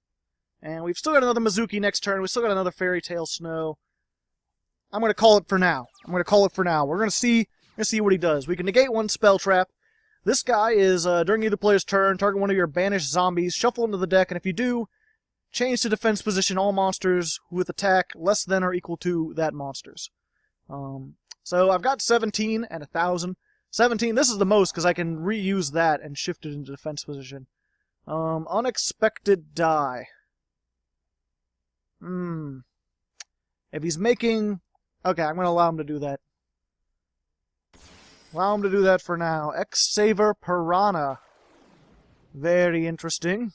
And we've still got another Mezuki next turn. We've still got another Fairy Tale Snow. I'm going to call it for now. We're going to see what he does. We can negate one spell trap. This guy is, during either player's turn, target one of your banished zombies, shuffle into the deck, and if you do, change to defense position all monsters with attack less than or equal to that monster's. So I've got 17 and 1,000. 17, this is the most, because I can reuse that and shift it into defense position. Unexpected die. If he's making... Okay, I'm going to allow him to do that. Allow him to do that for now. X-Saver Piranha. Very interesting.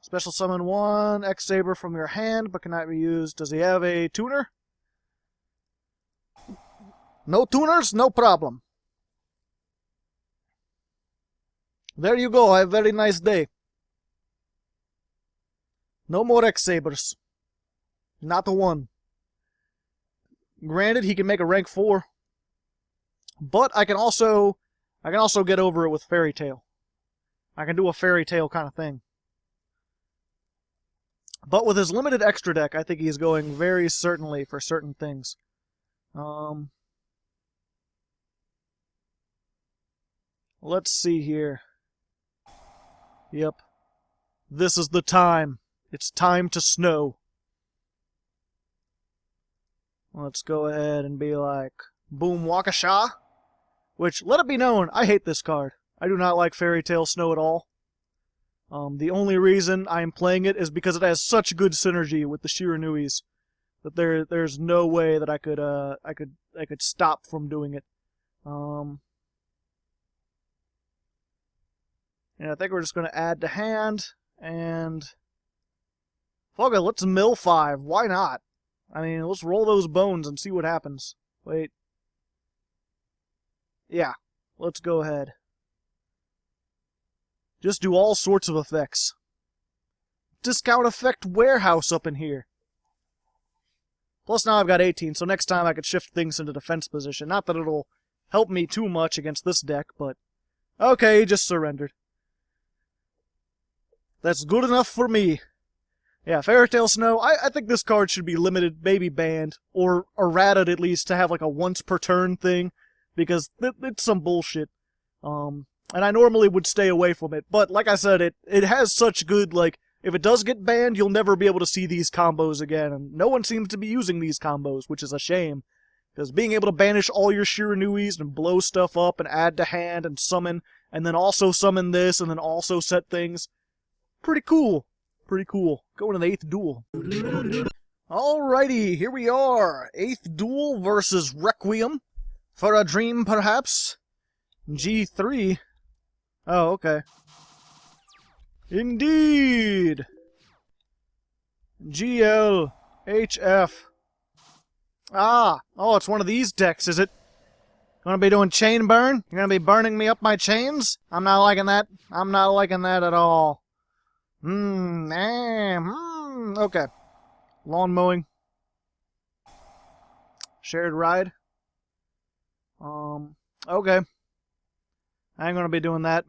Special summon one X-Saber from your hand, but cannot be used. Does he have a tuner? No tuners? No problem. There you go. Have a very nice day. No more X-Sabers. Not the one. Granted, he can make a rank 4. But I can also get over it with Fairy Tail. I can do a Fairy Tail kind of thing. But with his limited extra deck, I think he's going very certainly for certain things. Let's see here. Yep. This is the time. It's time to snow. Let's go ahead and be like, Boom Waukesha. Which, let it be known, I hate this card. I do not like Fairy Tail Snow at all. The only reason I am playing it is because it has such good synergy with the Shiranuis that there's no way that I could stop from doing it. And I think we're just going to add to hand, and fuck it, let's mill 5. Why not? I mean, let's roll those bones and see what happens. Wait. Yeah, let's go ahead. Just do all sorts of effects. Discount effect warehouse up in here. Plus now I've got 18, so next time I could shift things into defense position. Not that it'll help me too much against this deck, but... Okay, he just surrendered. That's good enough for me. Yeah, Fairy Tail Snow, I think this card should be limited, maybe banned, or errated at least to have like a once per turn thing, because it's some bullshit. And I normally would stay away from it, but like I said, it has such good, like, if it does get banned, you'll never be able to see these combos again, and no one seems to be using these combos, which is a shame. Because being able to banish all your Shiranuis and blow stuff up and add to hand and summon, and then also summon this, and then also set things, pretty cool. Pretty cool. Going to the 8th duel. Alrighty, here we are. 8th duel versus Requiem. For a Dream, perhaps? G3. Oh, okay. Indeed! GL. HF. Ah! Oh, it's one of these decks, is it? Gonna be doing chain burn? You're gonna be burning me up my chains? I'm not liking that. I'm not liking that at all. Okay. Lawn mowing. Shared ride. Okay. I ain't gonna be doing that.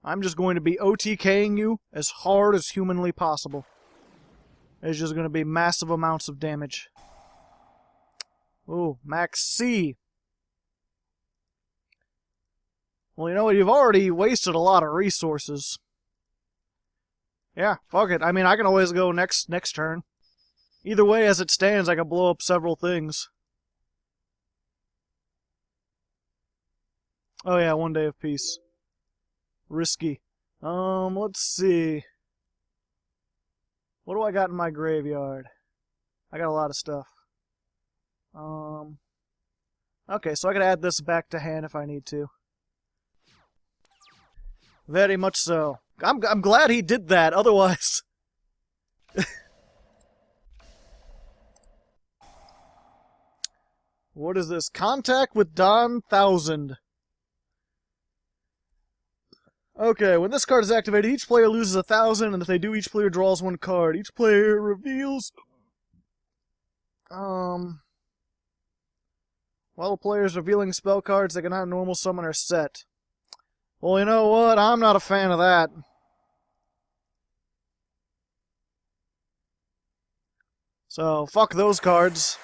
I'm just going to be OTKing you as hard as humanly possible. It's just gonna be massive amounts of damage. Ooh, Max C. Well, you know what? You've already wasted a lot of resources. Yeah, fuck it. I mean, I can always go next turn. Either way, as it stands, I can blow up several things. Oh yeah, 1 day of peace. Risky. Let's see. What do I got in my graveyard? I got a lot of stuff. Okay, so I can add this back to hand if I need to. Very much so. I'm glad he did that, otherwise... What is this? Contact with Don 1000. Okay, when this card is activated, each player loses 1,000, and if they do, each player draws 1 card. Each player reveals... While the player's revealing spell cards, they can have normal summon or set. Well, you know what? I'm not a fan of that. So, fuck those cards.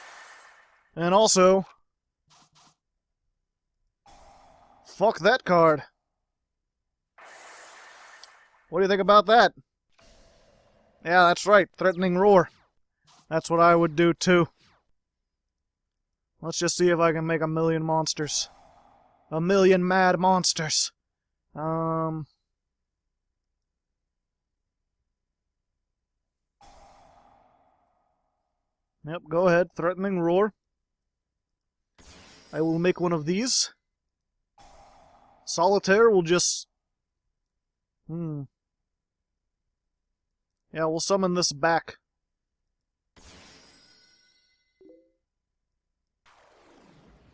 And also... fuck that card. What do you think about that? Yeah, that's right. Threatening Roar. That's what I would do, too. Let's just see if I can make 1,000,000 monsters. 1,000,000 mad monsters. Yep, go ahead. Threatening Roar. I will make one of these. Solitaire will just... Yeah, we'll summon this back.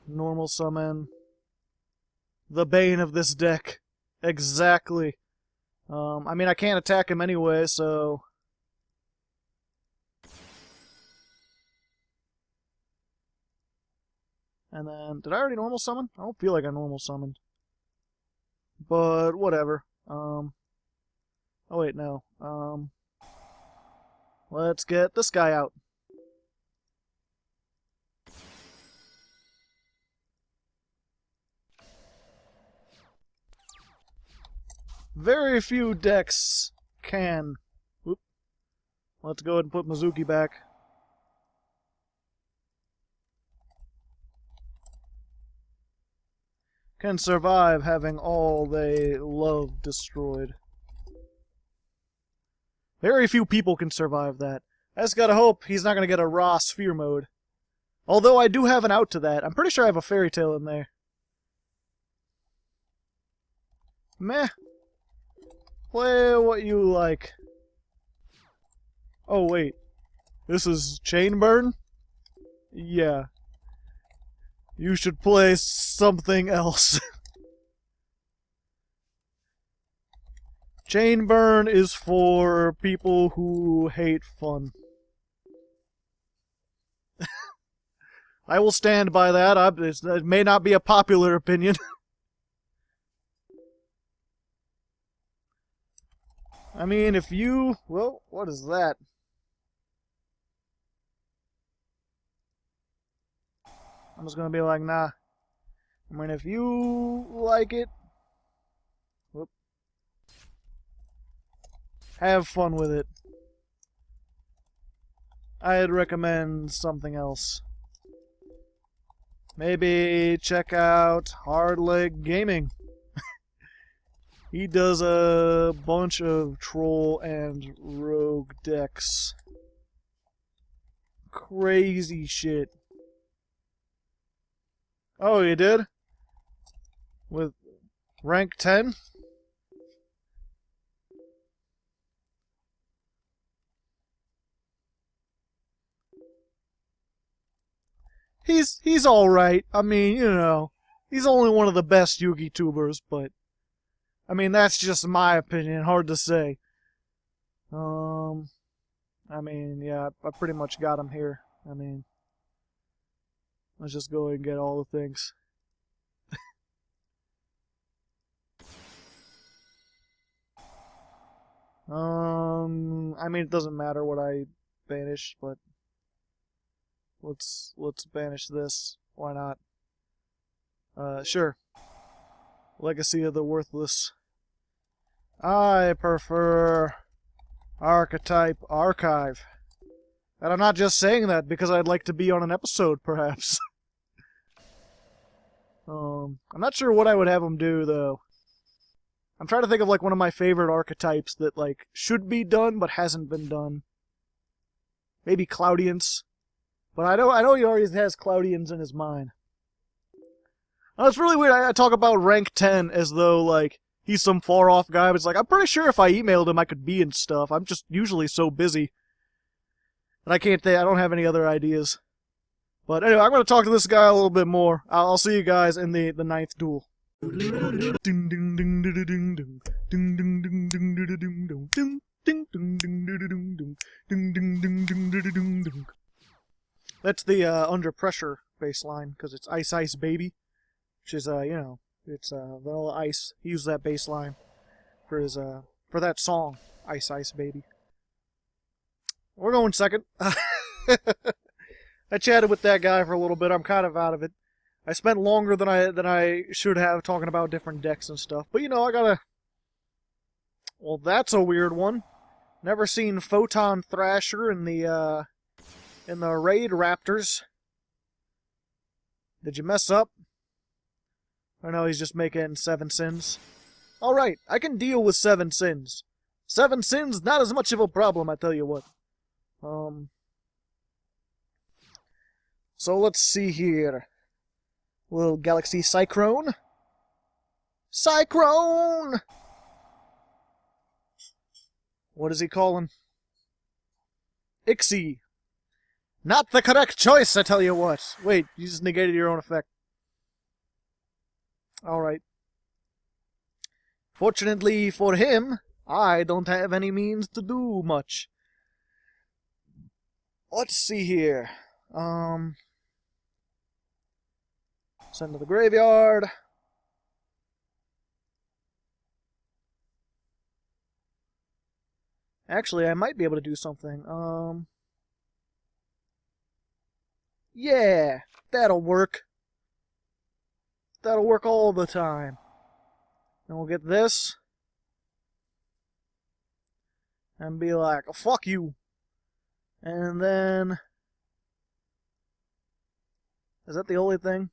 Normal summon. The bane of this deck. Exactly. I mean, I can't attack him anyway, so... And then, did I already normal summon? I don't feel like I normal summoned. But, whatever. Oh wait, no. Let's get this guy out. Very few decks can... Whoop. Let's go ahead and put Mezuki back. Can survive having all they love destroyed. Very few people can survive that. I just gotta hope he's not gonna get a raw sphere mode. Although I do have an out to that. I'm pretty sure I have a fairy tale in there. Meh. Play what you like. Oh wait. This is Chainburn? Yeah. You should play something else. Chainburn is for people who hate fun. I will stand by that. It may not be a popular opinion. I mean, if you... Well, what is that? I'm just gonna be like, nah. I mean, if you like it... Whoop. Have fun with it. I'd recommend something else. Maybe check out Hardleg Gaming. He does a bunch of troll and rogue decks. Crazy shit. Oh, you did? With rank 10? He's alright. I mean, you know, he's only one of the best Yugi tubers, but I mean, that's just my opinion, hard to say. I mean, yeah, I pretty much got him here. I mean, let's just go and get all the things. I mean, it doesn't matter what I banish, but let's banish this. Why not? Sure. Legacy of the Worthless. I prefer Archetype Archive. And I'm not just saying that because I'd like to be on an episode, perhaps. I'm not sure what I would have him do, though. I'm trying to think of, like, one of my favorite archetypes that, like, should be done but hasn't been done. Maybe Cloudians. But I know he already has Cloudians in his mind. Oh, it's really weird. I talk about rank 10 as though, like, he's some far-off guy, but it's like, I'm pretty sure if I emailed him, I could be in stuff. I'm just usually so busy. And I don't have any other ideas. But anyway, I'm going to talk to this guy a little bit more. I'll see you guys in the 9th duel. That's the Under Pressure baseline, because it's Ice Ice Baby. Which is, you know, it's Vanilla Ice. He used that bass line for his, for that song, Ice Ice Baby. We're going second. I chatted with that guy for a little bit. I'm kind of out of it. I spent longer than I should have talking about different decks and stuff. But, you know, I gotta... Well, that's a weird one. Never seen Photon Thrasher in the Raid Raptors. Did you mess up? Or no, he's just making 7 sins. Alright, I can deal with 7 sins. 7 sins, not as much of a problem, I tell you what. So let's see here. Little Galaxy Cyclone. Cyclone! What is he calling? Ixie. Not the correct choice, I tell you what. Wait, you just negated your own effect. Alright. Fortunately for him, I don't have any means to do much. Let's see here. Send to the graveyard. Actually, I might be able to do something. Yeah, that'll work. That'll work all the time. And we'll get this. And be like, oh, fuck you. And then... Is that the only thing?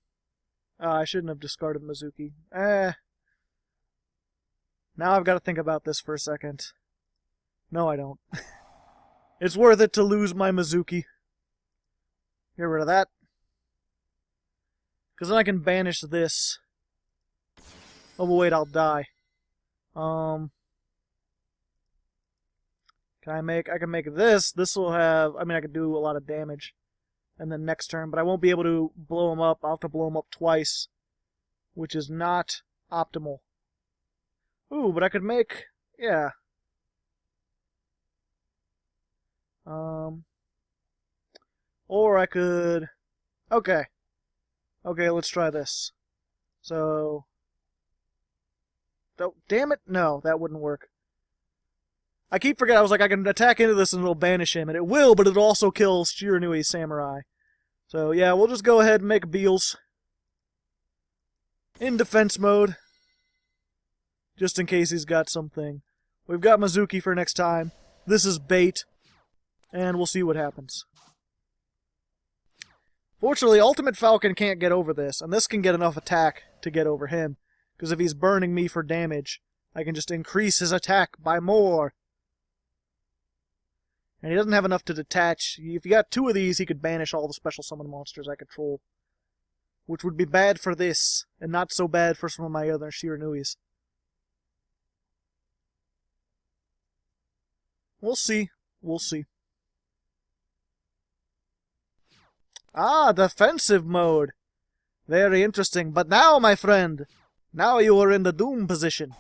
I shouldn't have discarded Mezuki. Now I've got to think about this for a second. No, I don't. It's worth it to lose my Mezuki. Get rid of that. Because then I can banish this. Oh, but wait, I'll die. Can I can make this. This will have, I mean, I could do a lot of damage. And then next turn, but I won't be able to blow him up. I'll have to blow him up twice. Which is not optimal. Ooh, but I could make, yeah. Or I could, okay, let's try this. So, oh, damn it, no, that wouldn't work. I keep forgetting, I was like, I can attack into this and it'll banish him, and it will, but it'll also kill Shiranui Samurai. So, yeah, we'll just go ahead and make Beals. In defense mode. Just in case he's got something. We've got Mezuki for next time. This is bait. And we'll see what happens. Fortunately, Ultimate Falcon can't get over this, and this can get enough attack to get over him. Because if he's burning me for damage, I can just increase his attack by more. And he doesn't have enough to detach. If you got two of these, he could banish all the special summon monsters I control. Which would be bad for this, and not so bad for some of my other Shiranuis. We'll see. We'll see. Ah, defensive mode. Very interesting. But now, my friend, now you are in the doom position.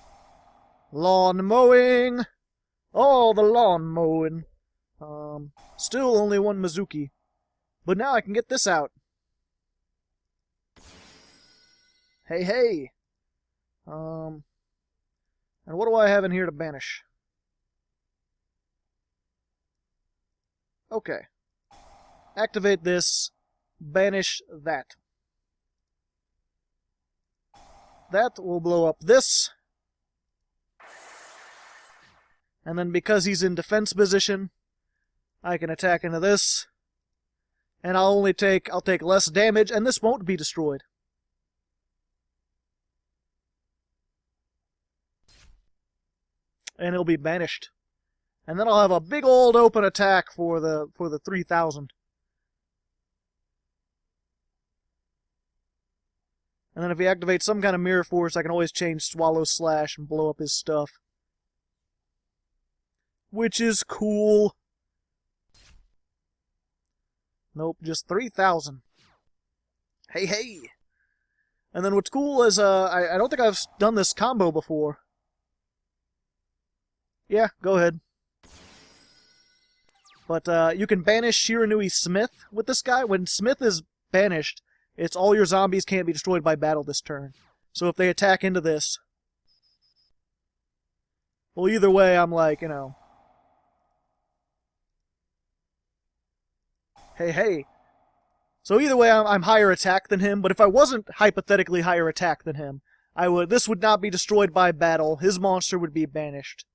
Lawn mowing. Oh, the lawn mowing. Still only one Mezuki. But now I can get this out. Hey, hey. And what do I have in here to banish? Okay. Activate this. Banish that. That will blow up this. And then because he's in defense position, I can attack into this. And I'll take less damage, and this won't be destroyed. And it'll be banished. And then I'll have a big old open attack for the 3000. And then if he activates some kind of mirror force, I can always change Swallow Slash and blow up his stuff. Which is cool. Nope, just 3000. Hey, hey! And then what's cool is, I don't think I've done this combo before. Yeah, go ahead. But you can banish Shiranui Smith with this guy. When Smith is banished, it's all your zombies can't be destroyed by battle this turn. So if they attack into this... Well, either way, I'm like, you know... Hey, hey. So either way, I'm higher attack than him, but if I wasn't hypothetically higher attack than him, this would not be destroyed by battle. His monster would be banished.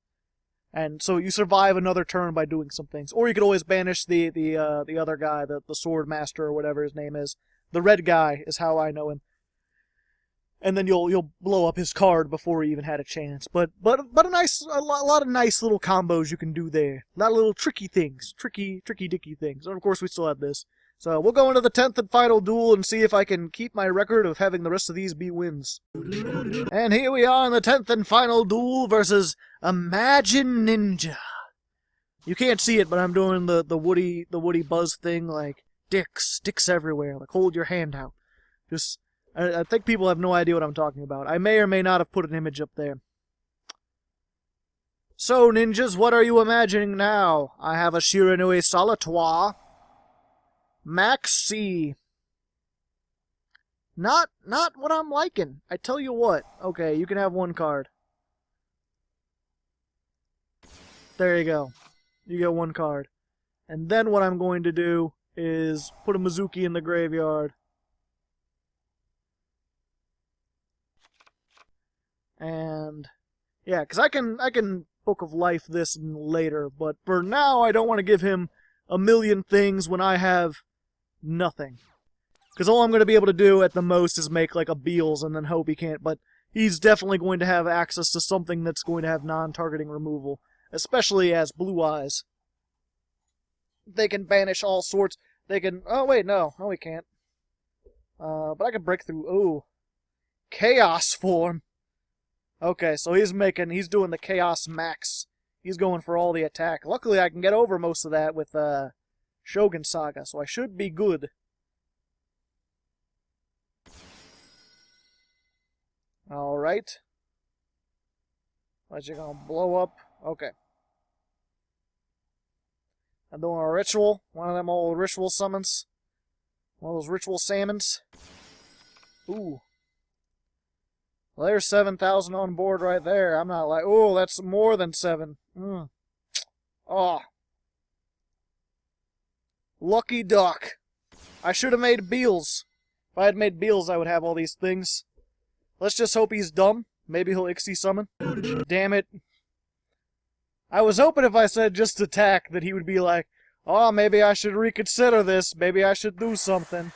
And so you survive another turn by doing some things. Or you could always banish the other guy, the sword master or whatever his name is. The red guy is how I know him. And then you'll blow up his card before he even had a chance. But a lot of nice little combos you can do there. A lot of little tricky things, tricky dicky things. And of course we still have this. So we'll go into the 10th and final duel and see if I can keep my record of having the rest of these be wins. And here we are in the 10th and final duel versus Imagine Ninja. You can't see it, but I'm doing the Woody Buzz thing, like dicks everywhere. Like hold your hand out. Just I think people have no idea what I'm talking about. I may or may not have put an image up there. So, ninjas, what are you imagining now? I have a Shiranui Solitoire. Max C. Not what I'm liking. I tell you what. Okay, you can have one card. There you go. You get one card. And then what I'm going to do is put a Mezuki in the graveyard. And yeah, because I can Book of Life this later, but for now I don't want to give him a million things when I have nothing. Because all I'm going to be able to do at the most is make like a Beals and then hope he can't, but he's definitely going to have access to something that's going to have non-targeting removal, especially as Blue Eyes. They can banish all sorts. They can... Oh, wait, no. No, he can't. But I can break through... Ooh. Chaos form. Okay, so he's doing the Chaos Max. He's going for all the attack. Luckily, I can get over most of that with Shogunsaga, so I should be good. Alright. What's you gonna blow up? Okay. I'm doing a ritual. One of them old ritual summons. One of those ritual salmons. Ooh. Well, there's 7,000 on board right there. I'm not like, oh, that's more than 7. Oh. Lucky duck. I should have made Beals. If I had made Beals, I would have all these things. Let's just hope he's dumb. Maybe he'll Ixie summon. Damn it. I was hoping if I said just attack that he would be like, oh, maybe I should reconsider this. Maybe I should do something.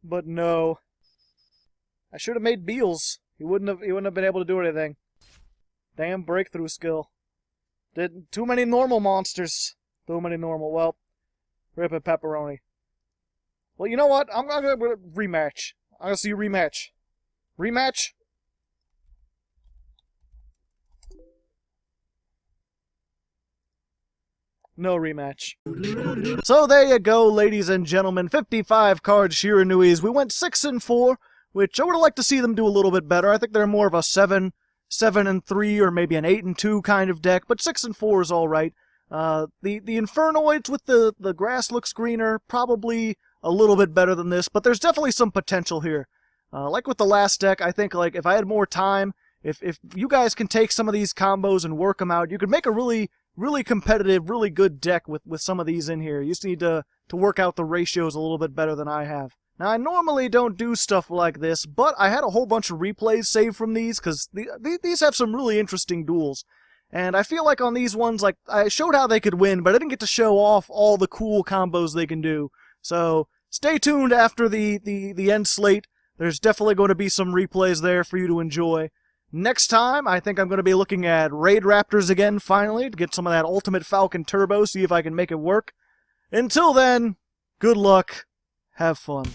But no. I should have made Beals. He wouldn't have been able to do anything. Damn breakthrough skill. Did too many normal monsters. Too many normal. Well, rip a pepperoni. Well, you know what? I'm gonna rematch. I'm gonna see you rematch. Rematch? No rematch. So there you go, ladies and gentlemen. 55 card Shiranuis. We went 6-4, which I would have liked to see them do a little bit better. I think they're more of a 7-3, or maybe an 8-2 kind of deck, but 6-4 is all right. The Infernoids with the grass looks greener, probably a little bit better than this, but there's definitely some potential here. Like with the last deck, I think like if I had more time, if you guys can take some of these combos and work them out, you could make a really competitive, really good deck with some of these in here. You just need to work out the ratios a little bit better than I have. Now, I normally don't do stuff like this, but I had a whole bunch of replays saved from these, because these have some really interesting duels. And I feel like on these ones, like, I showed how they could win, but I didn't get to show off all the cool combos they can do. So, stay tuned after the end slate. There's definitely going to be some replays there for you to enjoy. Next time, I think I'm going to be looking at Raid Raptors again, finally, to get some of that Ultimate Falcon Turbo, see if I can make it work. Until then, good luck, have fun.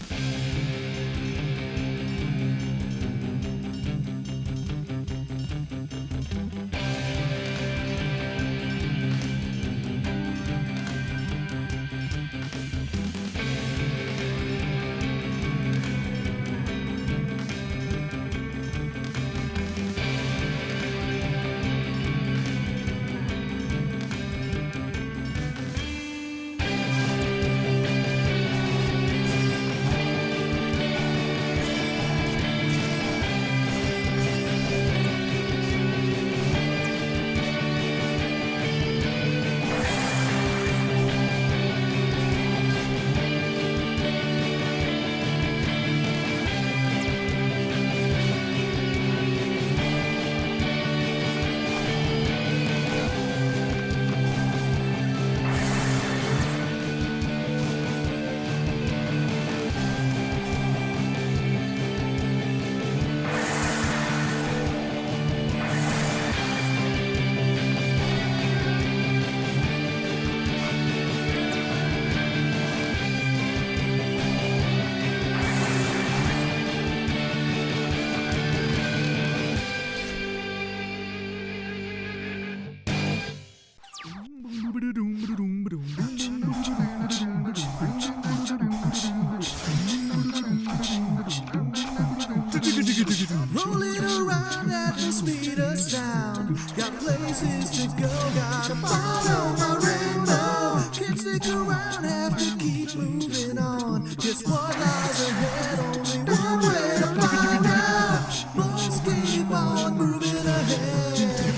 places to go. Gotta follow my rainbow. Can't stick around, have to keep moving on. Just what lies ahead, only one way to find out. Must keep on moving ahead.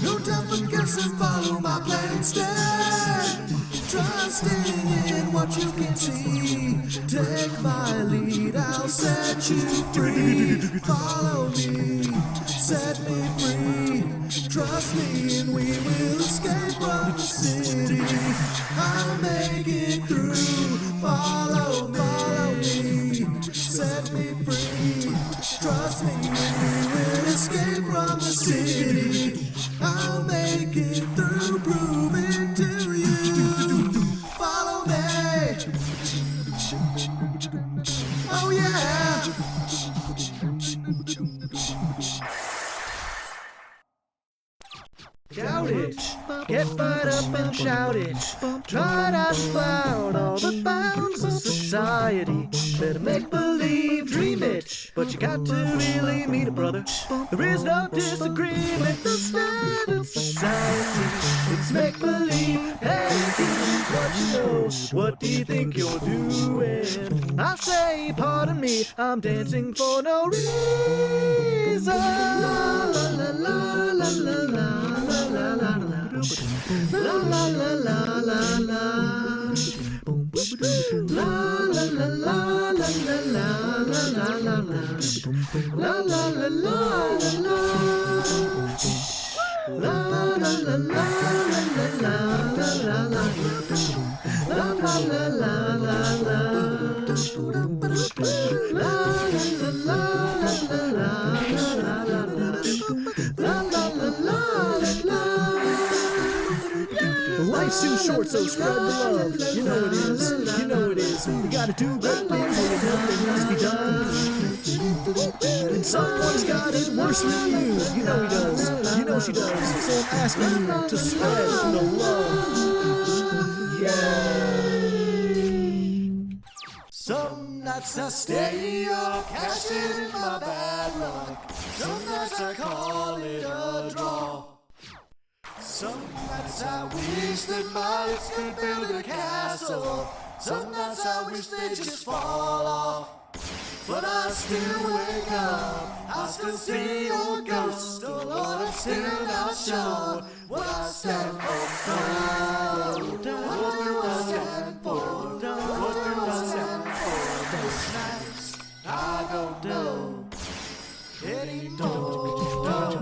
No time for guessing, follow my plan instead. Trusting in what you can see. Take my lead, I'll set you free. Follow me, set me free. Trust me and we will escape from the city. I'll make it through. Follow me, set me free. Trust me and we will escape from the city. I'll make it through, prove it to you. Follow me. Oh yeah. Shout it, get fired up and shout it. Try not to flout all the bounds of society. Better make believe, dream it, but you got to really meet a brother. There is no disagreement, the standard society. It's make believe, hey, here's what you know. What do you think you're doing? I say, pardon me, I'm dancing for no reason. La la la la la la la. La la la la la la la la la la la la la la la la la Life's too short, so spread the love. You know it is, you know it is. You gotta do great things when you know they must be done. And someone's got it worse than you. You know he does, you know she does. So I'm asking you to spread the love. Yay! Some nights I stay up, cashing in my bad luck. Some nights I call it a draw. Some nights I wish that my lips could build a castle. Some nights I wish they'd just fall off. But I still wake up, I still see your ghost. Oh Lord, I'm still not sure what I stand for. What do I stand for? What do I stand for? Those nights I don't know anymore.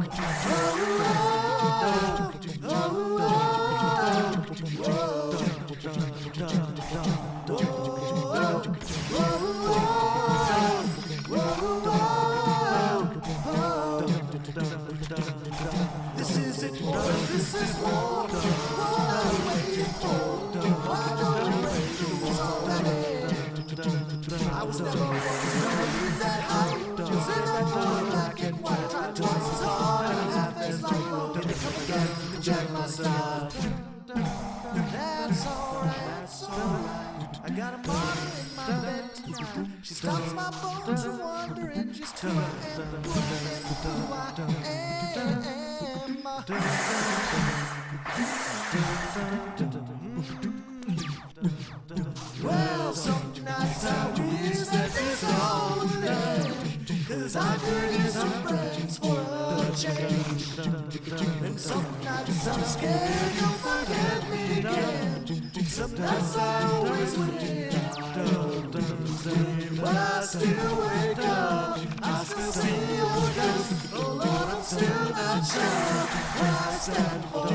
This is it, boys, this is war. What are we waiting for? Why don't we wait for what's already? I was never one to believe that hype. Just in that blue, black and white. Tried twice as hard and half as long. Did it come again to check my style? That's alright, that's alright. I got a mother in my bed tonight. She stops my bones from wondering just who I am, who I am. Well, some nights I wish that this all would end, 'cause I could use some friends for a change. And some nights I'm scared you'll forget me again. Some nights I always win, but I still wake up, I still see your ghost. Oh Lord, I'm still not sure what I stand for.